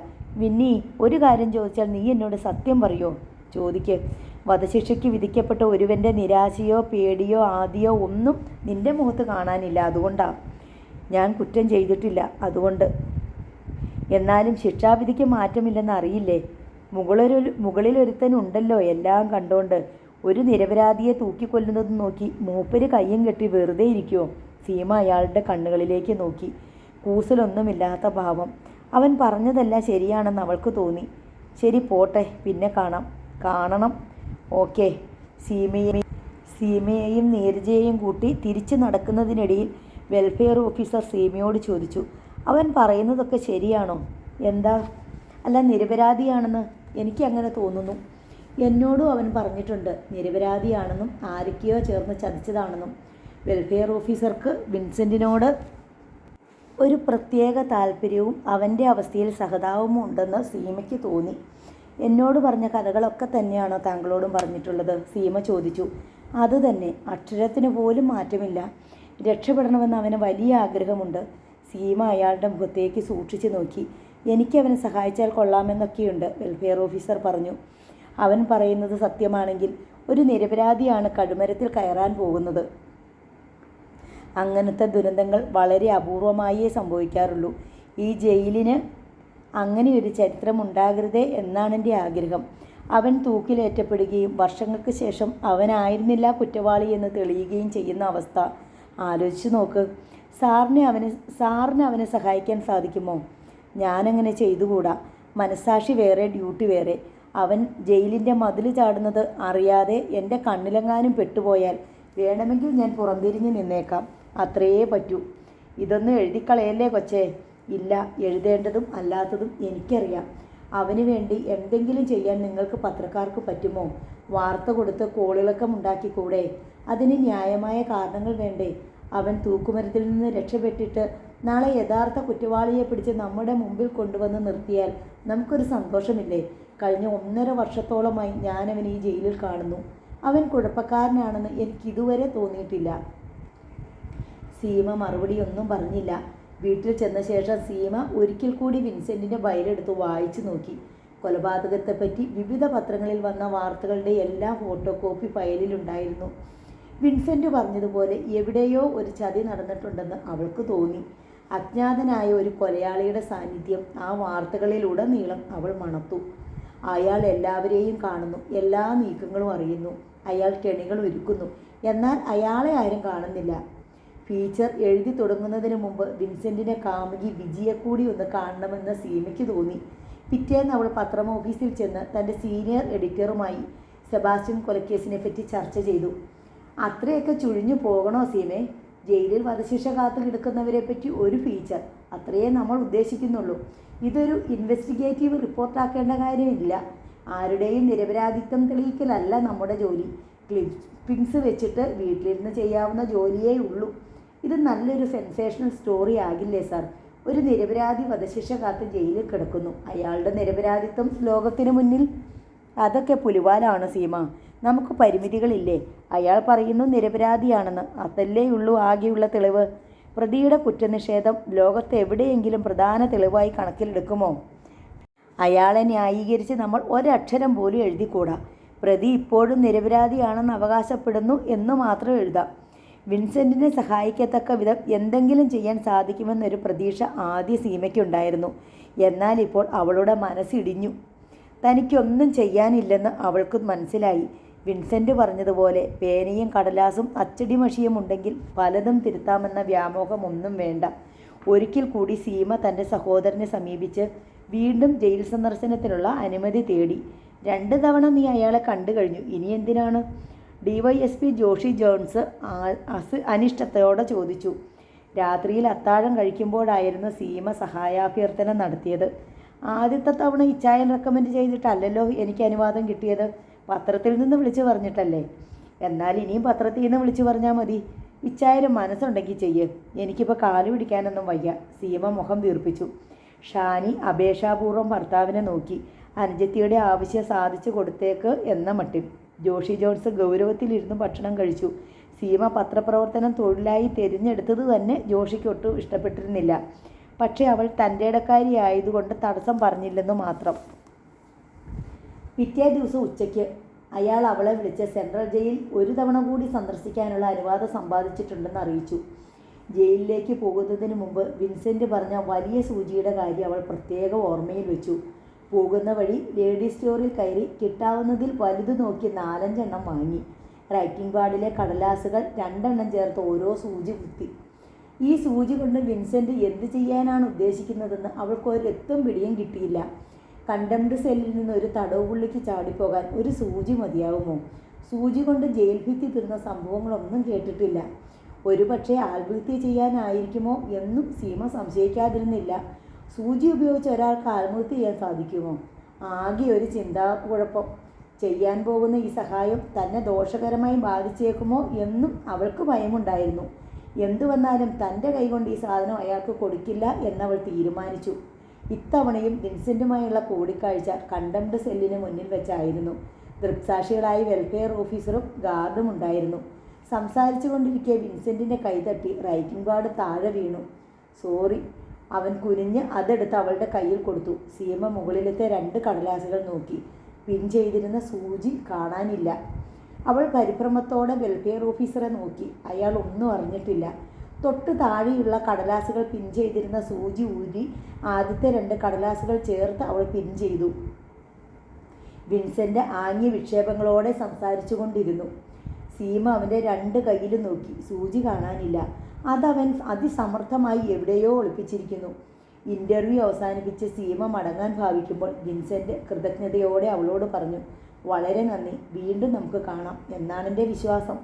വിന്നി, ഒരു കാര്യം ചോദിച്ചാൽ നീ എന്നോട് സത്യം പറയുമോ? ചോദിക്ക്. വധശിക്ഷയ്ക്ക് വിധിക്കപ്പെട്ട ഒരുവൻ്റെ നിരാശയോ പേടിയോ ആദിയോ ഒന്നും നിന്റെ മുഖത്ത് കാണാനില്ല. അതുകൊണ്ടാണ്. ഞാൻ കുറ്റം ചെയ്തിട്ടില്ല, അതുകൊണ്ട്. എന്നാലും ശിക്ഷാവിധിക്ക് മാറ്റമില്ലെന്ന് അറിയില്ലേ? മുകളിലൊരുത്തനുണ്ടല്ലോ എല്ലാം കണ്ടോണ്ട്. ഒരു നിരപരാധിയെ തൂക്കിക്കൊല്ലുന്നത് നോക്കി മൂപ്പര് കയ്യും കെട്ടി വെറുതെ ഇരിക്കുമോ? സീമ അയാളുടെ കണ്ണുകളിലേക്ക് നോക്കി. കൂസലൊന്നുമില്ലാത്ത ഭാവം. അവൻ പറഞ്ഞതെല്ലാം ശരിയാണെന്ന് അവൾക്ക് തോന്നി. ശരി, പോട്ടെ, പിന്നെ കാണണം. ഓക്കെ. സീമയെയും നീരജയെയും കൂട്ടി തിരിച്ചു നടക്കുന്നതിനിടയിൽ വെൽഫെയർ ഓഫീസർ സീമയോട് ചോദിച്ചു, അവൻ പറയുന്നതൊക്കെ ശരിയാണോ? എന്താ? അല്ല, നിരപരാധിയാണെന്ന് എനിക്കങ്ങനെ തോന്നുന്നു. എന്നോടും അവൻ പറഞ്ഞിട്ടുണ്ട് നിരപരാധിയാണെന്നും ആരൊക്കെയോ ചേർന്ന് ചതിച്ചതാണെന്നും. വെൽഫെയർ ഓഫീസർക്ക് വിൻസെൻറ്റിനോട് ഒരു പ്രത്യേക താല്പര്യവും അവൻ്റെ അവസ്ഥയിൽ സഹതാപവും ഉണ്ടെന്ന് സീമയ്ക്ക് തോന്നി. എന്നോട് പറഞ്ഞ കഥകളൊക്കെ തന്നെയാണോ താങ്കളോടും പറഞ്ഞിട്ടുള്ളത്? സീമ ചോദിച്ചു. അത് തന്നെ, അക്ഷരത്തിന് പോലും മാറ്റമില്ല. രക്ഷപ്പെടണമെന്ന് അവന് വലിയ ആഗ്രഹമുണ്ട്. സീമ അയാളുടെ മുഖത്തേക്ക് സൂക്ഷിച്ചു നോക്കി. എനിക്കവനെ സഹായിച്ചാൽ കൊള്ളാമെന്നൊക്കെയുണ്ട്, വെൽഫെയർ ഓഫീസർ പറഞ്ഞു. അവൻ പറയുന്നത് സത്യമാണെങ്കിൽ ഒരു നിരപരാധിയാണ് കഴുമരത്തിൽ കയറാൻ പോകുന്നത്. അങ്ങനത്തെ ദുരന്തങ്ങൾ വളരെ അപൂർവമായേ സംഭവിക്കാറുള്ളൂ. ഈ ജയിലിന് അങ്ങനെയൊരു ചരിത്രം ഉണ്ടാകരുതേ എന്നാണ് എൻ്റെ ആഗ്രഹം. അവൻ തൂക്കിലേറ്റപ്പെടുകയും വർഷങ്ങൾക്ക് ശേഷം അവനായിരുന്നില്ല കുറ്റവാളി എന്ന് തെളിയുകയും ചെയ്യുന്ന അവസ്ഥ ആലോചിച്ച് നോക്ക്. സാറിന് അവനെ സഹായിക്കാൻ സാധിക്കുമോ? ഞാനങ്ങനെ ചെയ്തുകൂടാ. മനസ്സാക്ഷി വേറെ, ഡ്യൂട്ടി വേറെ. അവൻ ജയിലിൻ്റെ മതിൽ ചാടുന്നത് അറിയാതെ എൻ്റെ കണ്ണിലെങ്ങാനും പെട്ടുപോയാൽ വേണമെങ്കിൽ ഞാൻ പുറംതിരിഞ്ഞ് നിന്നേക്കാം. അത്രയേ പറ്റൂ. ഇതൊന്നും എഴുതിക്കളയല്ലേ കൊച്ചേ. ഇല്ല, എഴുതേണ്ടതും അല്ലാത്തതും എനിക്കറിയാം. അവന് വേണ്ടി എന്തെങ്കിലും ചെയ്യാൻ നിങ്ങൾക്ക് പത്രക്കാർക്ക് പറ്റുമോ? വാർത്ത കൊടുത്ത് കോളിളക്കമുണ്ടാക്കിക്കൂടെ? അതിന് ന്യായമായ കാരണങ്ങൾ വേണ്ടേ? അവൻ തൂക്കുമരത്തിൽ നിന്ന് രക്ഷപ്പെട്ടിട്ട് നാളെ യഥാർത്ഥ കുറ്റവാളിയെ പിടിച്ച് നമ്മുടെ മുമ്പിൽ കൊണ്ടുവന്ന് നിർത്തിയാൽ നമുക്കൊരു സന്തോഷമില്ലേ? കഴിഞ്ഞ 1.5 വർഷത്തോളമായി ഞാനവൻ ഈ ജയിലിൽ കാണുന്നു. അവൻ കുഴപ്പക്കാരനാണെന്ന് എനിക്കിതുവരെ തോന്നിയിട്ടില്ല. സീമ മറുപടിയൊന്നും പറഞ്ഞില്ല. വീട്ടിൽ ചെന്ന ശേഷം സീമ ഒരിക്കൽ കൂടി വിൻസെൻറ്റിൻ്റെ ഫയലെടുത്ത് വായിച്ചു നോക്കി. കൊലപാതകത്തെപ്പറ്റി വിവിധ പത്രങ്ങളിൽ വന്ന വാർത്തകളുടെ എല്ലാ ഫോട്ടോ കോപ്പി ഫയലിലുണ്ടായിരുന്നു. വിൻസെൻ്റ് പറഞ്ഞതുപോലെ എവിടെയോ ഒരു ചതി നടന്നിട്ടുണ്ടെന്ന് അവൾക്ക് തോന്നി. അജ്ഞാതനായ ഒരു കൊലയാളിയുടെ സാന്നിധ്യം ആ വാർത്തകളിലുടനീളം അവൾ മണത്തു. അയാൾ എല്ലാവരെയും കാണുന്നു, എല്ലാ നീക്കങ്ങളും അറിയുന്നു. അയാൾ കെണികൾ ഒരുക്കുന്നു, എന്നാൽ അയാളെ ആരും കാണുന്നില്ല. ഫീച്ചർ എഴുതി തുടങ്ങുന്നതിന് മുമ്പ് വിൻസെൻറ്റിനെ കാമുകി വിജിയെ കൂടി ഒന്ന് കാണണമെന്ന് സീമയ്ക്ക് തോന്നി. പിറ്റേന്ന് അവൾ പത്രം ഓഫീസിൽ ചെന്ന് തൻ്റെ സീനിയർ എഡിറ്ററുമായി സെബാസ്റ്റ്യൻ കൊലക്കേസിനെ പറ്റി ചർച്ച ചെയ്തു. അത്രയൊക്കെ ചുഴിഞ്ഞു പോകണോ സീമേ? ജയിലിൽ വധശിക്ഷ കാത്തു കിടക്കുന്നവരെ പറ്റി ഒരു ഫീച്ചർ, അത്രയേ നമ്മൾ ഉദ്ദേശിക്കുന്നുള്ളൂ. ഇതൊരു ഇൻവെസ്റ്റിഗേറ്റീവ് റിപ്പോർട്ടാക്കേണ്ട കാര്യമില്ല. ആരുടെയും നിരപരാധിത്വം തെളിയിക്കലല്ല നമ്മുടെ ജോലി. ക്ലിപ്പിങ്സ് വെച്ചിട്ട് വീട്ടിലിരുന്ന് ചെയ്യാവുന്ന ജോലിയേ ഉള്ളൂ. ഇത് നല്ലൊരു സെൻസേഷണൽ സ്റ്റോറി ആകില്ലേ സാർ? ഒരു നിരപരാധി വധശിക്ഷ കാത്ത് ജയിലിൽ കിടക്കുന്നു. അയാളുടെ നിരപരാധിത്വം ലോകത്തിന് മുന്നിൽ അതൊക്കെ പുലിവാലാണ് സീമ. നമുക്ക് പരിമിതികളില്ലേ? അയാൾ പറയുന്നു നിരപരാധിയാണെന്ന്. അതല്ലേ ഉള്ളൂ ആകെയുള്ള തെളിവ്. പ്രതിയുടെ കുറ്റനിഷേധം ലോകത്ത് എവിടെയെങ്കിലും പ്രധാന തെളിവായി കണക്കിലെടുക്കുമോ? അയാളെ ന്യായീകരിച്ച് നമ്മൾ ഒരക്ഷരം പോലും എഴുതിക്കൂടാ. പ്രതി ഇപ്പോഴും നിരപരാധിയാണെന്ന് അവകാശപ്പെടുന്നു എന്ന് മാത്രം എഴുതാം. വിൻസെൻറ്റിനെ സഹായിക്കത്തക്ക വിധം എന്തെങ്കിലും ചെയ്യാൻ സാധിക്കുമെന്നൊരു പ്രതീക്ഷ ആദ്യ സീമയ്ക്കുണ്ടായിരുന്നു. എന്നാൽ ഇപ്പോൾ അവളുടെ മനസ്സിടിഞ്ഞു. തനിക്കൊന്നും ചെയ്യാനില്ലെന്ന് അവൾക്ക് മനസ്സിലായി. വിൻസെൻ്റ് പറഞ്ഞതുപോലെ പേനയും കടലാസും അച്ചടി മഷിയും ഉണ്ടെങ്കിൽ പലതും തിരുത്താമെന്ന വ്യാമോഹമൊന്നും വേണ്ട. ഒരിക്കൽ കൂടി സീമ തൻ്റെ സഹോദരനെ സമീപിച്ച് വീണ്ടും ജയിൽ സന്ദർശനത്തിനുള്ള അനുമതി തേടി. 2 തവണ നീ അയാളെ കണ്ടു കഴിഞ്ഞു, ഇനി എന്തിനാണ്? DYSP ജോഷി ജോൺസ് അനിഷ്ടത്തോടെ ചോദിച്ചു. രാത്രിയിൽ അത്താഴം കഴിക്കുമ്പോഴായിരുന്നു സീമ സഹായാഭ്യർത്ഥന നടത്തിയത്. ആദ്യത്തെ തവണ ഇച്ചായൻ റെക്കമെൻഡ് ചെയ്തിട്ടല്ലല്ലോ എനിക്ക് അനുവാദം കിട്ടിയത്. പത്രത്തിൽ നിന്ന് വിളിച്ചു പറഞ്ഞിട്ടല്ലേ? എന്നാൽ ഇനിയും പത്രത്തിൽ നിന്ന് വിളിച്ചു പറഞ്ഞാൽ മതി. ഇച്ചായന് മനസ്സുണ്ടെങ്കിൽ ചെയ്യ്. എനിക്കിപ്പോൾ കാല് പിടിക്കാനൊന്നും വയ്യ. സീമ മുഖം വീർപ്പിച്ചു. ഷാനി അപേക്ഷാപൂർവ്വം ഭർത്താവിനെ നോക്കി. അനുജത്തിയുടെ ആവശ്യം സാധിച്ചു കൊടുത്തേക്ക് എന്ന മട്ടിൽ. ജോഷി ജോൺസ് ഗൗരവത്തിലിരുന്ന് ഭക്ഷണം കഴിച്ചു. സീമ പത്രപ്രവർത്തനം തൊഴിലായി തിരഞ്ഞെടുത്തത് തന്നെ ജോഷിക്ക് ഒട്ടും ഇഷ്ടപ്പെട്ടിരുന്നില്ല. പക്ഷേ അവൾ തൻ്റെ ഇടക്കാരി ആയതുകൊണ്ട് തടസ്സം പറഞ്ഞില്ലെന്ന് മാത്രം. പിറ്റേ ദിവസം ഉച്ചയ്ക്ക് അയാൾ അവളെ വിളിച്ച് സെൻട്രൽ ജയിൽ 1 തവണ കൂടി സന്ദർശിക്കാനുള്ള അനുവാദം സമ്പാദിച്ചിട്ടുണ്ടെന്ന് അറിയിച്ചു. ജയിലിലേക്ക് പോകുന്നതിന് മുമ്പ് വിൻസെൻ്റ് പറഞ്ഞ വലിയ സൂചിയുടെ കാര്യം അവൾ പ്രത്യേകം ഓർമ്മയിൽ വെച്ചു. പോകുന്ന വഴി ലേഡി സ്റ്റോറിൽ കയറി കിട്ടാവുന്നതിൽ വലുത് നോക്കി 4-5 എണ്ണം വാങ്ങി. റൈറ്റിംഗ് പാഡിലെ കടലാസുകൾ 2 എണ്ണം ചേർത്ത് ഓരോ സൂചി കുത്തി. ഈ സൂചി കൊണ്ട് വിൻസെൻ്റ് എന്ത് ചെയ്യാനാണ് ഉദ്ദേശിക്കുന്നതെന്ന് അവൾക്ക് ഒരെത്തും പിടിയും കിട്ടിയില്ല. കണ്ടംപ്റ്റ് സെല്ലിൽ നിന്ന് ഒരു തടവുപുള്ളിക്ക് ചാടിപ്പോകാൻ ഒരു സൂചി മതിയാവുമോ? സൂചി കൊണ്ട് ജയിൽ ഭിത്തി തീർന്ന സംഭവങ്ങളൊന്നും കേട്ടിട്ടില്ല. ഒരുപക്ഷെ ആത്മഹത്യ ചെയ്യാനായിരിക്കുമോ എന്നും സീമ സംശയിക്കാതിരുന്നില്ല. സൂചി ഉപയോഗിച്ച് ഒരാൾക്ക് ആത്മഹത്യ ചെയ്യാൻ സാധിക്കുമോ? ആകെ ഒരു ചിന്താക്കുഴപ്പം. ചെയ്യാൻ പോകുന്ന ഈ സഹായം തന്നെ ദോഷകരമായി ബാധിച്ചേക്കുമോ എന്നും അവൾക്ക് ഭയമുണ്ടായിരുന്നു. എന്തു വന്നാലും തൻ്റെ കൈകൊണ്ട് ഈ സാധനം അയാൾക്ക് കൊടുക്കില്ല എന്നവൾ തീരുമാനിച്ചു. ഇത്തവണയും വിൻസെൻറ്റുമായുള്ള കൂടിക്കാഴ്ച കണ്ടംപ്റ്റ് സെല്ലിന് മുന്നിൽ വെച്ചായിരുന്നു. ദൃക്സാക്ഷികളായി വെൽഫെയർ ഓഫീസറും ഗാർഡും ഉണ്ടായിരുന്നു. സംസാരിച്ചു കൊണ്ടിരിക്കെ വിൻസെൻറ്റിൻ്റെ കൈതട്ടി റൈറ്റിംഗ് പാഡ് താഴെ വീണു. സോറി. അവൻ കുനിഞ്ഞ് അതെടുത്ത് അവളുടെ കയ്യിൽ കൊടുത്തു. സീമ മുകളിലത്തെ 2 കടലാസുകൾ നോക്കി. പിൻ ചെയ്തിരുന്ന സൂചി കാണാനില്ല. അവൾ പരിഭ്രമത്തോടെ വെൽഫെയർ ഓഫീസറെ നോക്കി. അയാൾ ഒന്നും അറിഞ്ഞിട്ടില്ല. തൊട്ട് താഴെയുള്ള കടലാസുകൾ പിൻ ചെയ്തിരുന്ന സൂചി ഊരി ആദ്യത്തെ 2 കടലാസുകൾ ചേർത്ത് അവൾ പിൻ ചെയ്തു. വിൻസെൻ്റ് ആംഗ്യ വിക്ഷേപങ്ങളോടെ സംസാരിച്ചു കൊണ്ടിരുന്നു. സീമ അവൻ്റെ 2 കൈയിലും നോക്കി. സൂചി കാണാനില്ല. അതവൻ അതിസമർത്ഥമായി എവിടെയോ ഒളിപ്പിച്ചിരിക്കുന്നു. ഇൻ്റർവ്യൂ അവസാനിപ്പിച്ച് സീമ മടങ്ങാൻ ഭാവിക്കുമ്പോൾ വിൻസെൻ്റ് കൃതജ്ഞതയോടെ അവളോട് പറഞ്ഞു, വളരെ നന്ദി, വീണ്ടും നമുക്ക് കാണാം എന്നാണെൻ്റെ വിശ്വാസം.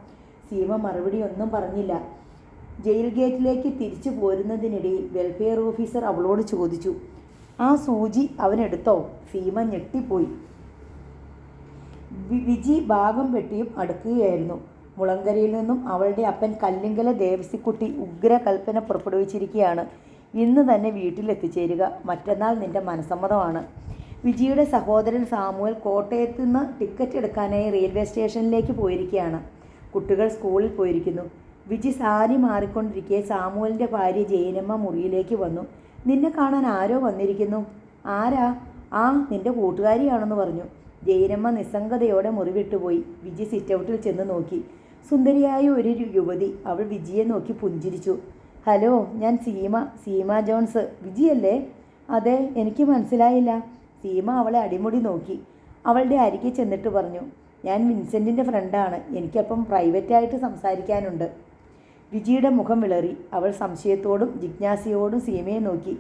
സീമ മറുപടി ഒന്നും പറഞ്ഞില്ല. ജയിൽ ഗേറ്റിലേക്ക് തിരിച്ചു പോരുന്നതിനിടയിൽ വെൽഫെയർ ഓഫീസർ അവളോട് ചോദിച്ചു, ആ സൂചി അവനെടുത്തോ? സീമ ഞെട്ടിപ്പോയി. വിജി ഭാഗം വെട്ടിയും അടുക്കുകയായിരുന്നു. മുളങ്കരയിൽ നിന്നും അവളുടെ അപ്പൻ കല്ലിങ്കല ദേവസിക്കുട്ടി ഉഗ്രകൽപ്പന പുറപ്പെടുവിച്ചിരിക്കുകയാണ്. ഇന്ന് തന്നെ വീട്ടിലെത്തിച്ചേരുക. മറ്റന്നാൾ നിന്റെ മനസ്സമ്മതമാണ്. വിജിയുടെ സഹോദരൻ സാമുവൽ കോട്ടയത്ത് നിന്ന് ടിക്കറ്റ് എടുക്കാനായി റെയിൽവേ സ്റ്റേഷനിലേക്ക് പോയിരിക്കുകയാണ്. കുട്ടികൾ സ്കൂളിൽ പോയിരിക്കുന്നു. വിജി സാരി മാറിക്കൊണ്ടിരിക്കെ സാമുവലിൻ്റെ ഭാര്യ ജയനമ്മ മുറിയിലേക്ക് വന്നു. നിന്നെ കാണാൻ ആരോ വന്നിരിക്കുന്നു. ആരാ? ആ, നിന്റെ കൂട്ടുകാരിയാണെന്ന് പറഞ്ഞു. ജയനമ്മ നിസ്സംഗതയോടെ മുറി വിട്ടുപോയി. വിജി സിറ്റൗട്ടിൽ ചെന്ന് നോക്കി. സുന്ദരിയായ ഒരു യുവതി. അവൾ വിജിയെ നോക്കി പുഞ്ചിരിച്ചു. ഹലോ, ഞാൻ സീമ ജോൺസ്. വിജിയല്ലേ? അതെ, എനിക്ക് മനസ്സിലായില്ല. സീമ അവളെ അടിമുടി നോക്കി. അവളുടെ അരികെ ചെന്നിട്ട് പറഞ്ഞു, ഞാൻ വിൻസെൻറ്റിൻ്റെ ഫ്രണ്ടാണ്. എനിക്കപ്പം പ്രൈവറ്റായിട്ട് സംസാരിക്കാനുണ്ട്. വിജിയുടെ മുഖം വിളറി. അവൾ സംശയത്തോടും ജിജ്ഞാസയോടും സീമയെ നോക്കി.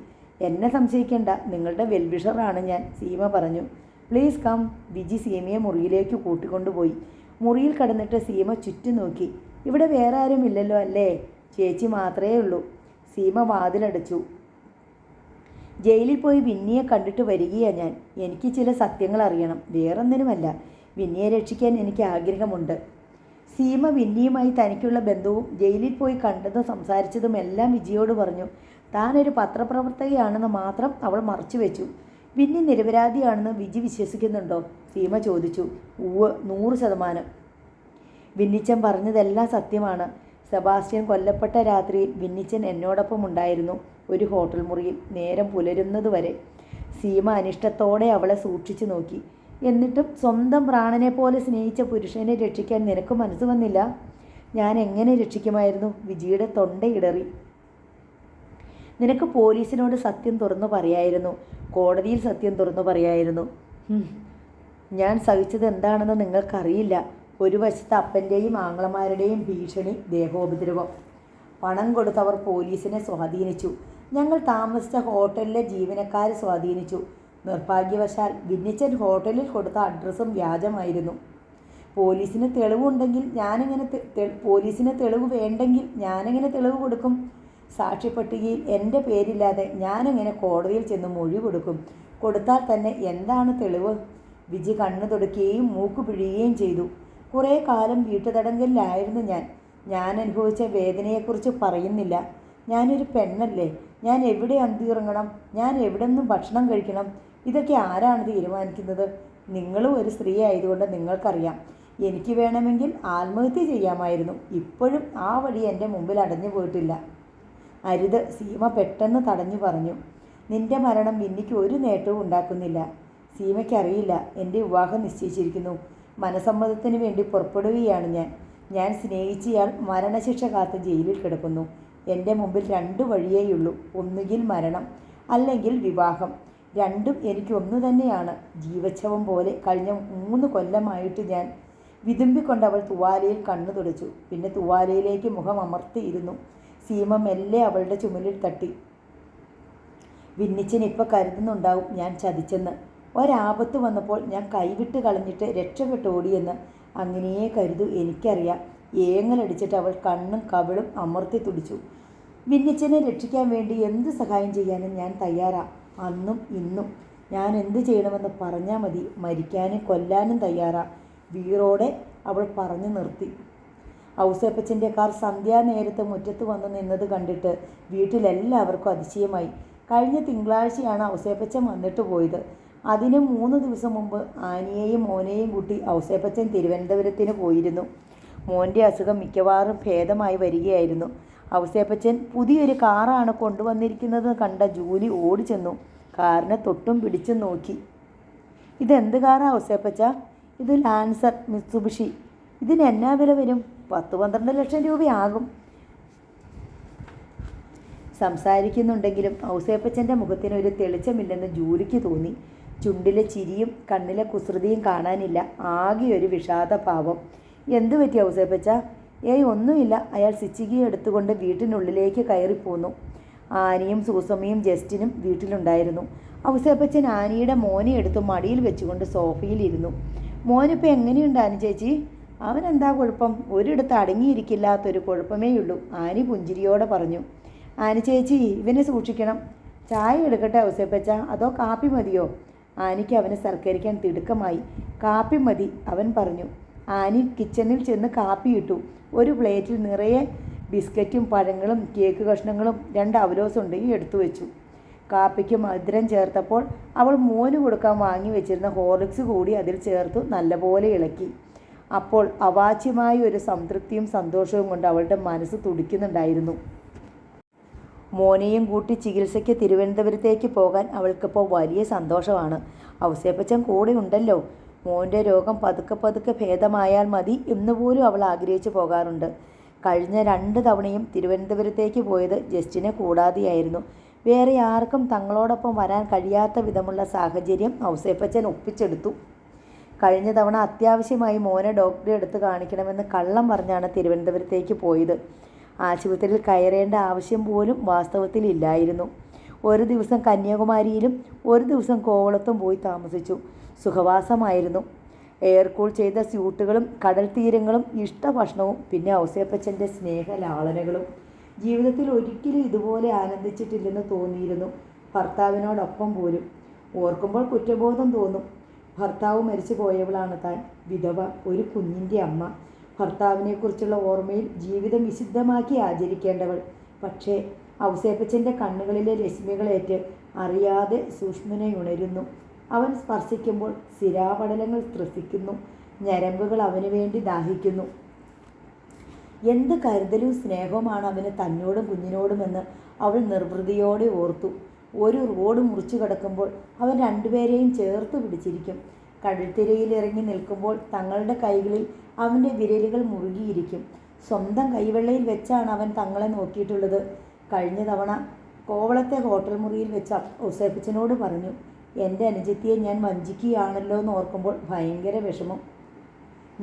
എന്നെ സംശയിക്കേണ്ട, നിങ്ങളുടെ വെൽവിഷറാണ് ഞാൻ, സീമ പറഞ്ഞു. Please come. വിജി സീമയെ മുറിയിലേക്ക് കൂട്ടിക്കൊണ്ടുപോയി. മുറിയിൽ കടന്നിട്ട് സീമ ചുറ്റും നോക്കി. ഇവിടെ വേറെ ആരും ഇല്ലല്ലോ അല്ലേ? ചേച്ചി മാത്രമേ ഉള്ളൂ. സീമ വാതിലടച്ചു. ജയിലിൽ പോയി വിന്നിയെ കണ്ടിട്ട് വരികയാണ് ഞാൻ. എനിക്ക് ചില സത്യങ്ങൾ അറിയണം, വേറൊന്നിനുമല്ല. വിന്നിയെ രക്ഷിക്കാൻ എനിക്ക് ആഗ്രഹമുണ്ട്. സീമ വിന്നിയുമായി തനിക്കുള്ള ബന്ധവും ജയിലിൽ പോയി കണ്ടതും സംസാരിച്ചതും എല്ലാം വിജിയോട് പറഞ്ഞു. താനൊരു പത്രപ്രവർത്തകയാണെന്ന് മാത്രം അവൾ മറച്ചു വെച്ചു. വിന്നി നിരപരാധിയാണെന്ന് വിജി വിശ്വസിക്കുന്നുണ്ടോ? സീമ ചോദിച്ചു. ഉവ്വ്, 100%. വിന്നിച്ചൻ പറഞ്ഞതെല്ലാം സത്യമാണ്. സെബാസ്റ്റ്യൻ കൊല്ലപ്പെട്ട രാത്രിയിൽ വിന്നിച്ചൻ എന്നോടൊപ്പം ഉണ്ടായിരുന്നു, ഒരു ഹോട്ടൽ മുറിയിൽ, നേരം പുലരുന്നതുവരെ. സീമ അനിഷ്ടത്തോടെ അവളെ സൂക്ഷിച്ചു നോക്കി. എന്നിട്ടും സ്വന്തം പ്രാണനെ പോലെ സ്നേഹിച്ച പുരുഷനെ രക്ഷിക്കാൻ നിനക്ക് മനസ്സ് വന്നില്ല? ഞാൻ എങ്ങനെ രക്ഷിക്കുമായിരുന്നു? വിജിയുടെ തൊണ്ടയിടറി. നിനക്ക് പോലീസിനോട് സത്യം തുറന്നു പറയായിരുന്നു, കോടതിയിൽ സത്യം തുറന്നു പറയായിരുന്നു. ഞാൻ സഹിച്ചത് എന്താണെന്ന് നിങ്ങൾക്കറിയില്ല. ഒരു വശത്ത് അപ്പൻ്റെയും ആങ്ങളമാരുടെയും ഭീഷണി, ദേഹോപദ്രവം. പണം കൊടുത്തവർ പോലീസിനെ സ്വാധീനിച്ചു. ഞങ്ങൾ താമസിച്ച ഹോട്ടലിലെ ജീവനക്കാരെ സ്വാധീനിച്ചു. നിർഭാഗ്യവശാൽ വിന്നിച്ചൻ ഹോട്ടലിൽ കൊടുത്ത അഡ്രസ്സും വ്യാജമായിരുന്നു. പോലീസിന് തെളിവുണ്ടെങ്കിൽ പോലീസിന് തെളിവ് വേണ്ടെങ്കിൽ ഞാനെങ്ങനെ തെളിവ് കൊടുക്കും? സാക്ഷിപ്പട്ടികയിൽ എൻ്റെ പേരില്ലാതെ ഞാനെങ്ങനെ കോടതിയിൽ ചെന്ന് മൊഴി കൊടുക്കും? കൊടുത്താൽ തന്നെ എന്താണ് തെളിവ്? വിജി കണ്ണു തുടയ്ക്കുകയും മൂക്ക് പിഴിയുകയും ചെയ്തു. കുറേ കാലം വീട്ടുതടങ്കലിലായിരുന്നു ഞാൻ അനുഭവിച്ച വേദനയെക്കുറിച്ച് പറയുന്നില്ല. ഞാനൊരു പെണ്ണല്ലേ? ഞാൻ എവിടെ അന്തിയുറങ്ങണം? ഞാൻ എവിടെ നിന്നും ഭക്ഷണം കഴിക്കണം? ഇതൊക്കെ ആരാണ് തീരുമാനിക്കുന്നത്? നിങ്ങളും ഒരു സ്ത്രീ ആയതുകൊണ്ട് നിങ്ങൾക്കറിയാം. എനിക്ക് വേണമെങ്കിൽ ആത്മഹത്യ ചെയ്യാമായിരുന്നു. ഇപ്പോഴും ആ വഴി എൻ്റെ മുമ്പിൽ അടഞ്ഞു പോയിട്ടില്ല. അരുത്, സീമ പെട്ടെന്ന് തടഞ്ഞു പറഞ്ഞു. നിന്റെ മരണം വിന്നിക്ക് ഒരു നേട്ടവും ഉണ്ടാക്കുന്നില്ല. സീമയ്ക്കറിയില്ല, എൻ്റെ വിവാഹം നിശ്ചയിച്ചിരിക്കുന്നു. മനസമ്മതത്തിന് വേണ്ടി പുറപ്പെടുകയാണ് ഞാൻ സ്നേഹിച്ചയാൾ മരണശിക്ഷ കാത്ത് ജയിലിൽ കിടക്കുന്നു. എൻ്റെ മുമ്പിൽ 2 വഴിയേയുള്ളൂ. ഒന്നുകിൽ മരണം, അല്ലെങ്കിൽ വിവാഹം. രണ്ടും എനിക്ക് ഒന്നു തന്നെയാണ്. ജീവച്ഛവം പോലെ കഴിഞ്ഞ 3 കൊല്ലമായിട്ട് ഞാൻ. വിതുമ്പിക്കൊണ്ടവൾ തുവാലയിൽ കണ്ണു തുടച്ചു. പിന്നെ തുവാലയിലേക്ക് മുഖം അമർത്തിയിരുന്നു. സീമ മെല്ലെ അവളുടെ ചുമലിൽ തട്ടി. വിന്നിച്ചൻ ഇപ്പോൾ കരുതുന്നുണ്ടാവും ഞാൻ ചതിച്ചെന്ന്. ഒരാപത്ത് വന്നപ്പോൾ ഞാൻ കൈവിട്ട് കളഞ്ഞിട്ട് രക്ഷപ്പെട്ട് ഓടിയെന്ന്. അങ്ങനെയേ കരുതൂ, എനിക്കറിയാം. ഏങ്ങലടിച്ചിട്ട് അവൾ കണ്ണും കവിളും അമർത്തി തുടിച്ചു. വിന്നിച്ചനെ രക്ഷിക്കാൻ വേണ്ടി എന്ത് സഹായം ചെയ്യാനും ഞാൻ തയ്യാറാ. അന്നും ഇന്നും. ഞാൻ എന്ത് ചെയ്യണമെന്ന് പറഞ്ഞാൽ മതി. മരിക്കാനും കൊല്ലാനും തയ്യാറാ. വീറോടെ അവൾ പറഞ്ഞു നിർത്തി. ഔസേപ്പച്ചൻ്റെ കാർ സന്ധ്യാനേരത്ത് മുറ്റത്ത് വന്നു നിന്നത് കണ്ടിട്ട് വീട്ടിലെല്ലാവർക്കും അതിശയമായി. കഴിഞ്ഞ തിങ്കളാഴ്ചയാണ് ഔസേപ്പച്ചൻ വന്നിട്ട് പോയത്. അതിന് 3 ദിവസം മുമ്പ് ആനിയെയും മോനെയും കൂട്ടി ഔസേപ്പച്ചൻ തിരുവനന്തപുരത്തിന് പോയിരുന്നു. മോൻ്റെ അസുഖം മിക്കവാറും ഭേദമായി വരികയായിരുന്നു. ഔസേപ്പച്ചൻ പുതിയൊരു കാറാണ് കൊണ്ടുവന്നിരിക്കുന്നത് കണ്ട ജൂലി ഓടിച്ചെന്നു. കാറിനെ തൊട്ടും പിടിച്ചും നോക്കി. ഇതെന്ത് കാറാ ഔസേപ്പച്ച? ഇത് ലാൻസർ മിത്സുബിഷി. ഇതിന് എന്നാ വില വരും? 10-12 ലക്ഷം രൂപയാകും. സംസാരിക്കുന്നുണ്ടെങ്കിലും ഔസേപ്പച്ചൻ്റെ മുഖത്തിന് ഒരു തെളിച്ചമില്ലെന്ന് ജൂലിക്ക് തോന്നി. ചുണ്ടിലെ ചിരിയും കണ്ണിലെ കുസൃതിയും കാണാനില്ല. ആകെ ഒരു വിഷാദഭാവം. എന്തു പറ്റി ഔസേപ്പച്ച? ഒന്നുമില്ല. അയാൾ സിച്ചികി എടുത്തുകൊണ്ട് വീട്ടിനുള്ളിലേക്ക് കയറിപ്പോന്നു. ആനിയും സൂസമ്മയും ജസ്റ്റിനും വീട്ടിലുണ്ടായിരുന്നു. ഔസേപ്പച്ചൻ ആനിയുടെ മോനെ എടുത്ത് മടിയിൽ വെച്ചുകൊണ്ട് സോഫയിലിരുന്നു. മോനിപ്പോൾ എങ്ങനെയുണ്ട് ആനി ചേച്ചി? അവനെന്താ കുഴപ്പം? ഒരിടത്ത് അടങ്ങിയിരിക്കില്ലാത്തൊരു കുഴപ്പമേയുള്ളൂ, ആനി പുഞ്ചിരിയോടെ പറഞ്ഞു. ആനി ചേച്ചി, ഇവനെ സൂക്ഷിക്കണം. ചായ എടുക്കട്ടെ ഔസേപ്പച്ച, അതോ കാപ്പി മതിയോ? ആനിക്ക് അവനെ സൽക്കരിക്കാൻ തിടുക്കമായി. കാപ്പി മതി, അവൻ പറഞ്ഞു. ആനി കിച്ചണിൽ ചെന്ന് കാപ്പി ഇട്ടു. ഒരു പ്ലേറ്റിൽ നിറയെ ബിസ്ക്കറ്റും പഴങ്ങളും കേക്ക് കഷ്ണങ്ങളും 2 അവലോസുണ്ടെങ്കിൽ എടുത്തു വെച്ചു. കാപ്പിക്ക് മധുരം ചേർത്തപ്പോൾ അവൾ മോന് കൊടുക്കാൻ വാങ്ങി വെച്ചിരുന്ന ഹോർലിക്സ് കൂടി അതിൽ ചേർത്തു നല്ലപോലെ ഇളക്കി. അപ്പോൾ അവാച്യമായ ഒരു സംതൃപ്തിയും സന്തോഷവും കൊണ്ട് അവളുടെ മനസ്സ് തുടിക്കുന്നുണ്ടായിരുന്നു. മോനെയും കൂട്ടി ചികിത്സയ്ക്ക് തിരുവനന്തപുരത്തേക്ക് പോകാൻ അവൾക്കിപ്പോൾ വലിയ സന്തോഷമാണ്. ഔസേപ്പച്ചൻ കൂടെ ഉണ്ടല്ലോ. മോൻ്റെ രോഗം പതുക്കെ പതുക്കെ ഭേദമായാൽ മതി എന്നുപോലും അവൾ ആഗ്രഹിച്ചു പോകാറുണ്ട്. കഴിഞ്ഞ 2 തവണയും തിരുവനന്തപുരത്തേക്ക് പോയത് ജസ്റ്റിനെ കൂടാതെയായിരുന്നു. വേറെ ആർക്കും തങ്ങളോടൊപ്പം വരാൻ കഴിയാത്ത വിധമുള്ള സാഹചര്യം ഔസേപ്പച്ചൻ ഒപ്പിച്ചെടുത്തു. കഴിഞ്ഞ തവണ അത്യാവശ്യമായി മോനെ ഡോക്ടറെ അടുത്ത് കാണിക്കണമെന്ന് കള്ളം പറഞ്ഞാണ് തിരുവനന്തപുരത്തേക്ക് പോയത്. ആശുപത്രിയിൽ കയറേണ്ട ആവശ്യം പോലും വാസ്തവത്തിൽ ഇല്ലായിരുന്നു. ഒരു ദിവസം കന്യാകുമാരിയിലും ഒരു ദിവസം കോവളത്തും പോയി താമസിച്ചു. സുഖവാസമായിരുന്നു. എയർകൂൾ ചെയ്ത സ്യൂട്ടുകളും കടൽ തീരങ്ങളും ഇഷ്ടഭക്ഷണവും പിന്നെ ഔസേപ്പച്ചൻ്റെ സ്നേഹലാളനകളും. ജീവിതത്തിൽ ഒരിക്കലും ഇതുപോലെ ആനന്ദിച്ചിട്ടില്ലെന്ന് തോന്നിയിരുന്നു, ഭർത്താവിനോടൊപ്പം പോലും. ഓർക്കുമ്പോൾ കുറ്റബോധം തോന്നും. ഭർത്താവ് മരിച്ചു പോയവളാണ് താൻ, വിധവ, ഒരു കുഞ്ഞിൻ്റെ അമ്മ. ഭർത്താവിനെക്കുറിച്ചുള്ള ഓർമ്മയിൽ ജീവിതം വിശുദ്ധമാക്കി ആചരിക്കേണ്ടവൾ. പക്ഷേ ഔസേപ്പച്ചൻ്റെ കണ്ണുകളിലെ രശ്മികളേറ്റ് അറിയാതെ സൂക്ഷ്മനയുണരുന്നു. അവൻ സ്പർശിക്കുമ്പോൾ സിരാപടലങ്ങൾ ത്രസിക്കുന്നു. ഞരമ്പുകൾ അവന് വേണ്ടി ദാഹിക്കുന്നു. എന്ത് കരുതലും സ്നേഹവുമാണ് അവന് തന്നോടും കുഞ്ഞിനോടുമെന്ന് അവൾ നിർവൃതിയോടെ ഓർത്തു. ഒരു റോഡ് മുറിച്ചു കിടക്കുമ്പോൾ അവൻ 2 പേരെയും ചേർത്ത് പിടിച്ചിരിക്കും. കടൽത്തിരയിൽ ഇറങ്ങി നിൽക്കുമ്പോൾ തങ്ങളുടെ കൈകളിൽ അവൻ്റെ വിരലുകൾ മുറുകിയിരിക്കും. സ്വന്തം കൈവെള്ളയിൽ വെച്ചാണ് അവൻ തങ്ങളെ നോക്കിയിട്ടുള്ളത്. കഴിഞ്ഞ തവണ കോവളത്തെ ഹോട്ടൽ മുറിയിൽ വെച്ച് ഔസേപ്പച്ചനോട് പറഞ്ഞു, എൻ്റെ അനുജത്തിയെ ഞാൻ വഞ്ചിക്കുകയാണല്ലോ എന്ന് ഓർക്കുമ്പോൾ ഭയങ്കര വിഷമം.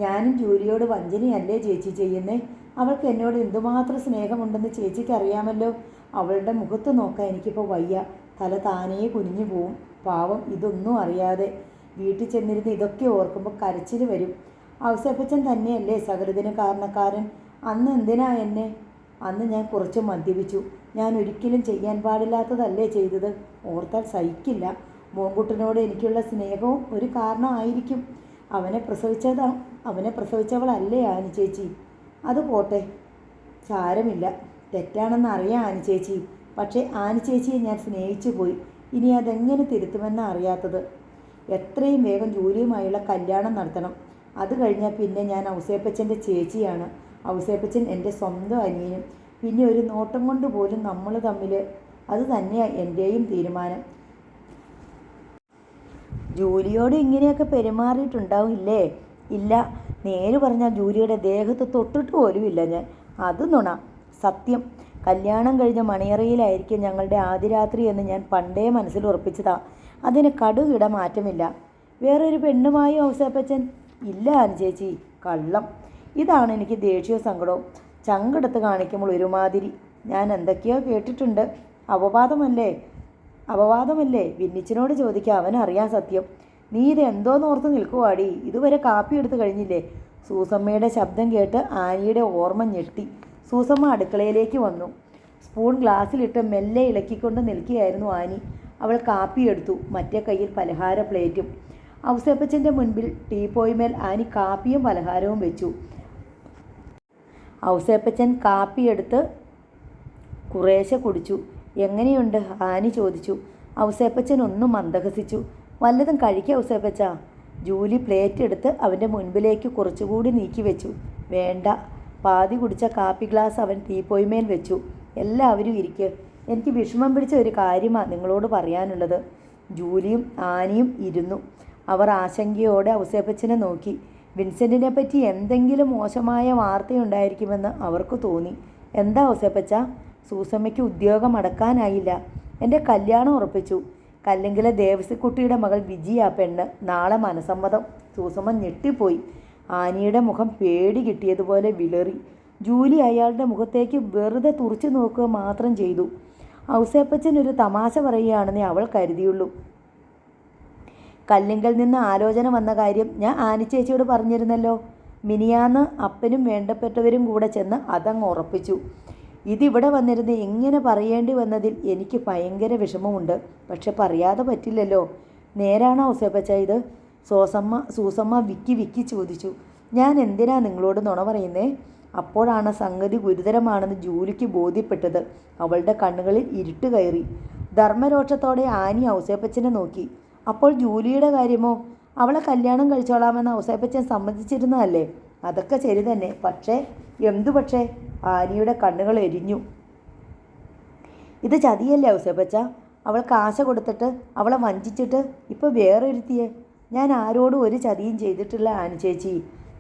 ഞാനും ജൂലിയോട് വഞ്ചനയല്ലേ ചേച്ചി ചെയ്യുന്നേ? അവൾക്ക് എന്നോട് എന്തുമാത്രം സ്നേഹമുണ്ടെന്ന് ചേച്ചിക്ക് അറിയാമല്ലോ. അവളുടെ മുഖത്ത് നോക്കാൻ എനിക്കിപ്പോൾ വയ്യ. തല താനേ കുനിഞ്ഞു പോവും. പാവം, ഇതൊന്നും അറിയാതെ. വീട്ടിൽ ചെന്നിരുന്ന് ഇതൊക്കെ ഓർക്കുമ്പോൾ കരച്ചിൽ വരും. ഔസേപ്പച്ചൻ തന്നെയല്ലേ സകലതിന് കാരണക്കാരൻ? അന്ന് എന്തിനാ എന്നെ? അന്ന് ഞാൻ കുറച്ച് മദ്യപിച്ചു. ഞാൻ ഒരിക്കലും ചെയ്യാൻ പാടില്ലാത്തതല്ലേ ചെയ്തത്. ഓർത്താൽ സഹിക്കില്ല. മോൻകുട്ടനോട് എനിക്കുള്ള സ്നേഹവും ഒരു കാരണമായിരിക്കും. അവനെ പ്രസവിച്ചവളല്ലേ ആനി ചേച്ചി? അത് പോട്ടെ, സാരമില്ല. തെറ്റാണെന്ന് അറിയാം ആനി ചേച്ചി. പക്ഷേ ആനി ചേച്ചിയെ ഞാൻ സ്നേഹിച്ചു പോയി. ഇനി അതെങ്ങനെ തിരുത്തുമെന്നാണ് അറിയാത്തത്. എത്രയും വേഗം ജോലിയുമായുള്ള കല്യാണം നടത്തണം. അത് കഴിഞ്ഞാൽ പിന്നെ ഞാൻ ഔസേപ്പച്ചൻ്റെ ചേച്ചിയാണ്. ഔസേപ്പച്ചൻ എൻ്റെ സ്വന്തം അനിയനും. പിന്നെ ഒരു നോട്ടം കൊണ്ട് പോലും നമ്മൾ തമ്മിൽ. അത് തന്നെയാണ് എൻ്റെയും തീരുമാനം. ജൂലിയോട് ഇങ്ങനെയൊക്കെ പെരുമാറിയിട്ടുണ്ടാവില്ലേ? ഇല്ല, നേര് പറഞ്ഞാൽ ജൂലിയുടെ ദേഹത്ത് തൊട്ടിട്ട് പോലുമില്ല ഞാൻ. അത് നുണ. സത്യം. കല്യാണം കഴിഞ്ഞ മണിയറയിലായിരിക്കും ഞങ്ങളുടെ ആദ്യരാത്രി എന്ന് ഞാൻ പണ്ടേ മനസ്സിൽ ഉറപ്പിച്ചതാ. അതിന് കടുകിട മാറ്റമില്ല. വേറൊരു പെണ്ണുമായി ഔസേപ്പച്ചൻ? ഇല്ല ആനി ചേച്ചി, കള്ളം. ഇതാണ് എനിക്ക് ദേഷ്യവും സങ്കടവും. ചങ്കെടുത്ത് കാണിക്കുമ്പോൾ ഒരുമാതിരി. ഞാൻ എന്തൊക്കെയോ കേട്ടിട്ടുണ്ട്. അപവാദമല്ലേ? വിന്നിച്ചനോട് ചോദിക്കാം, അവനറിയാൻ സത്യം. നീ ഇത് എന്തോന്നോർത്ത് നിൽക്കുവാടി? ഇതുവരെ കാപ്പി എടുത്ത് കഴിഞ്ഞില്ലേ? സൂസമ്മയുടെ ശബ്ദം കേട്ട് ആനിയുടെ ഓർമ്മ ഞെട്ടി. സൂസമ്മ അടുക്കളയിലേക്ക് വന്നു. സ്പൂൺ ഗ്ലാസ്സിലിട്ട് മെല്ലെ ഇളക്കിക്കൊണ്ട് നിൽക്കുകയായിരുന്നു ആനി. അവൾ കാപ്പി എടുത്തു, മറ്റേ കയ്യിൽ പലഹാര പ്ലേറ്റും. ഔസേപ്പച്ചൻ്റെ മുൻപിൽ ടീപ്പോയ്മേൽ ആനി കാപ്പിയും പലഹാരവും വെച്ചു. ഔസേപ്പച്ചൻ കാപ്പിയെടുത്ത് കുറേശ്ശെ കുടിച്ചു. എങ്ങനെയുണ്ട്? ആനി ചോദിച്ചു. ഔസേപ്പച്ചൻ ഒന്നും മന്ദഹസിച്ചു. വല്ലതും കഴിക്കുക ഔസേപ്പച്ച. ജൂലി പ്ലേറ്റ് എടുത്ത് അവൻ്റെ മുൻപിലേക്ക് കുറച്ചുകൂടി നീക്കി വെച്ചു. വേണ്ട. പാതി കുടിച്ച കാപ്പി ഗ്ലാസ് അവൻ ടീപ്പോയ്മേൽ വെച്ചു. എല്ലാവരും ഇരിക്കുക. എനിക്ക് വിഷമം പിടിച്ച ഒരു കാര്യമാണ് നിങ്ങളോട് പറയാനുള്ളത്. ജൂലിയും ആനിയും ഇരുന്നു. അവർ ആശങ്കയോടെ ഔസേപ്പച്ചനെ നോക്കി. വിൻസെൻറ്റിനെ പറ്റി എന്തെങ്കിലും മോശമായ വാർത്തയുണ്ടായിരിക്കുമെന്ന് അവർക്ക് തോന്നി. എന്താ ഔസേപ്പച്ച? സൂസമ്മയ്ക്ക് ഉദ്യോഗം അടക്കാനായില്ല. എൻ്റെ കല്യാണം ഉറപ്പിച്ചു. കല്ലെങ്കിലെ ദേവസിക്കുട്ടിയുടെ മകൾ വിജിയാ പെണ്ണ്. നാളെ മനസമ്മതം. സൂസമ്മ ഞെട്ടിപ്പോയി. ആനിയുടെ മുഖം പേടി കിട്ടിയതുപോലെ വിളറി. ജൂലി അയാളുടെ മുഖത്തേക്ക് വെറുതെ തുറച്ചു നോക്കുക മാത്രം ചെയ്തു. ഔസേപ്പച്ചനൊരു തമാശ പറയുകയാണെന്നേ അവൾ കരുതിയുള്ളൂ. കല്ലിങ്കൽ നിന്ന് ആലോചന വന്ന കാര്യം ഞാൻ ആനിച്ചേച്ചിയോട് പറഞ്ഞിരുന്നല്ലോ. മിനിയാന്ന് അപ്പനും വേണ്ടപ്പെട്ടവരും കൂടെ ചെന്ന് അതങ്ങ് ഉറപ്പിച്ചു. ഇതിവിടെ വന്നിരുന്ന് എങ്ങനെ പറയേണ്ടി വന്നതിൽ എനിക്ക് ഭയങ്കര വിഷമമുണ്ട്. പക്ഷെ പറയാതെ പറ്റില്ലല്ലോ. നേരാണോ ഔസേപ്പച്ച ഇത്? സൂസമ്മ വിക്കി ചോദിച്ചു. ഞാൻ എന്തിനാ നിങ്ങളോട് നുണ പറയുന്നേ? അപ്പോഴാണ് സംഗതി ഗുരുതരമാണെന്ന് ജൂലിക്ക് ബോധ്യപ്പെട്ടത്. അവളുടെ കണ്ണുകളിൽ ഇരുട്ട് കയറി. ധർമ്മരോക്ഷത്തോടെ ആനി ഔസേപ്പച്ചനെ നോക്കി. അപ്പോൾ ജൂലിയുടെ കാര്യമോ? അവളെ കല്യാണം കഴിച്ചോളാമെന്ന് ഔസേപ്പച്ചൻ സമ്മതിച്ചിരുന്നതല്ലേ? അതൊക്കെ ശരി തന്നെ. പക്ഷേ എന്തു പക്ഷേ? ആനിയുടെ കണ്ണുകൾ എരിഞ്ഞു. ഇത് ചതിയല്ലേ ഔസേപ്പച്ച? അവൾക്ക് ആശ കൊടുത്തിട്ട് അവളെ വഞ്ചിച്ചിട്ട് ഇപ്പോൾ വേറൊരുത്തിയെ. ഞാൻ ആരോടും ഒരു ചതിയും ചെയ്തിട്ടില്ല ആനി ചേച്ചി.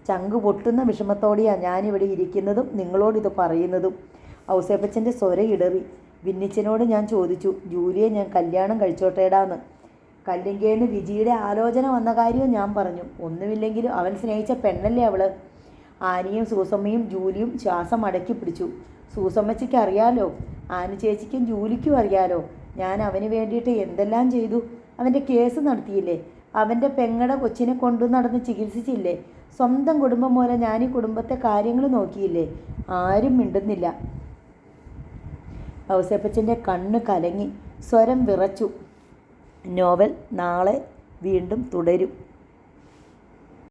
ചങ്ക് പൊട്ടുന്ന വിഷമത്തോടെയാണ് ഞാനിവിടെ ഇരിക്കുന്നതും നിങ്ങളോടിത് പറയുന്നതും. ഔസേപ്പച്ചൻ്റെ സ്വര ഇടറി. വിന്നിച്ചനോട് ഞാൻ ചോദിച്ചു, ജൂലിയെ ഞാൻ കല്യാണം കഴിച്ചോട്ടേടാന്ന്. കല്ലിങ്കേന്ന് വിജിയുടെ ആലോചന വന്ന കാര്യവും ഞാൻ പറഞ്ഞു. ഒന്നുമില്ലെങ്കിലും അവൻ സ്നേഹിച്ച പെണ്ണല്ലേ അവള്. ആനിയും സൂസമ്മയും ജൂലിയും ശ്വാസം അടക്കി പിടിച്ചു. സൂസമ്മച്ചിക്ക് അറിയാലോ, ആനി ചേച്ചിക്കും ജൂലിക്കും അറിയാലോ, ഞാൻ അവന് വേണ്ടിയിട്ട് എന്തെല്ലാം ചെയ്തു. അവൻ്റെ കേസ് നടത്തിയില്ലേ? അവൻ്റെ പെങ്ങടെ കൊച്ചിനെ കൊണ്ടു നടന്ന് ചികിത്സിച്ചില്ലേ? സ്വന്തം കുടുംബം പോലെ ഞാൻ ഈ കുടുംബത്തെ കാര്യങ്ങൾ നോക്കിയില്ലേ? ആരും മിണ്ടുന്നില്ല. ഔസേപ്പച്ചൻ്റെ കണ്ണ് കലങ്ങി. സ്വരം വിറച്ചു. നോവൽ നാളെ വീണ്ടും തുടരും.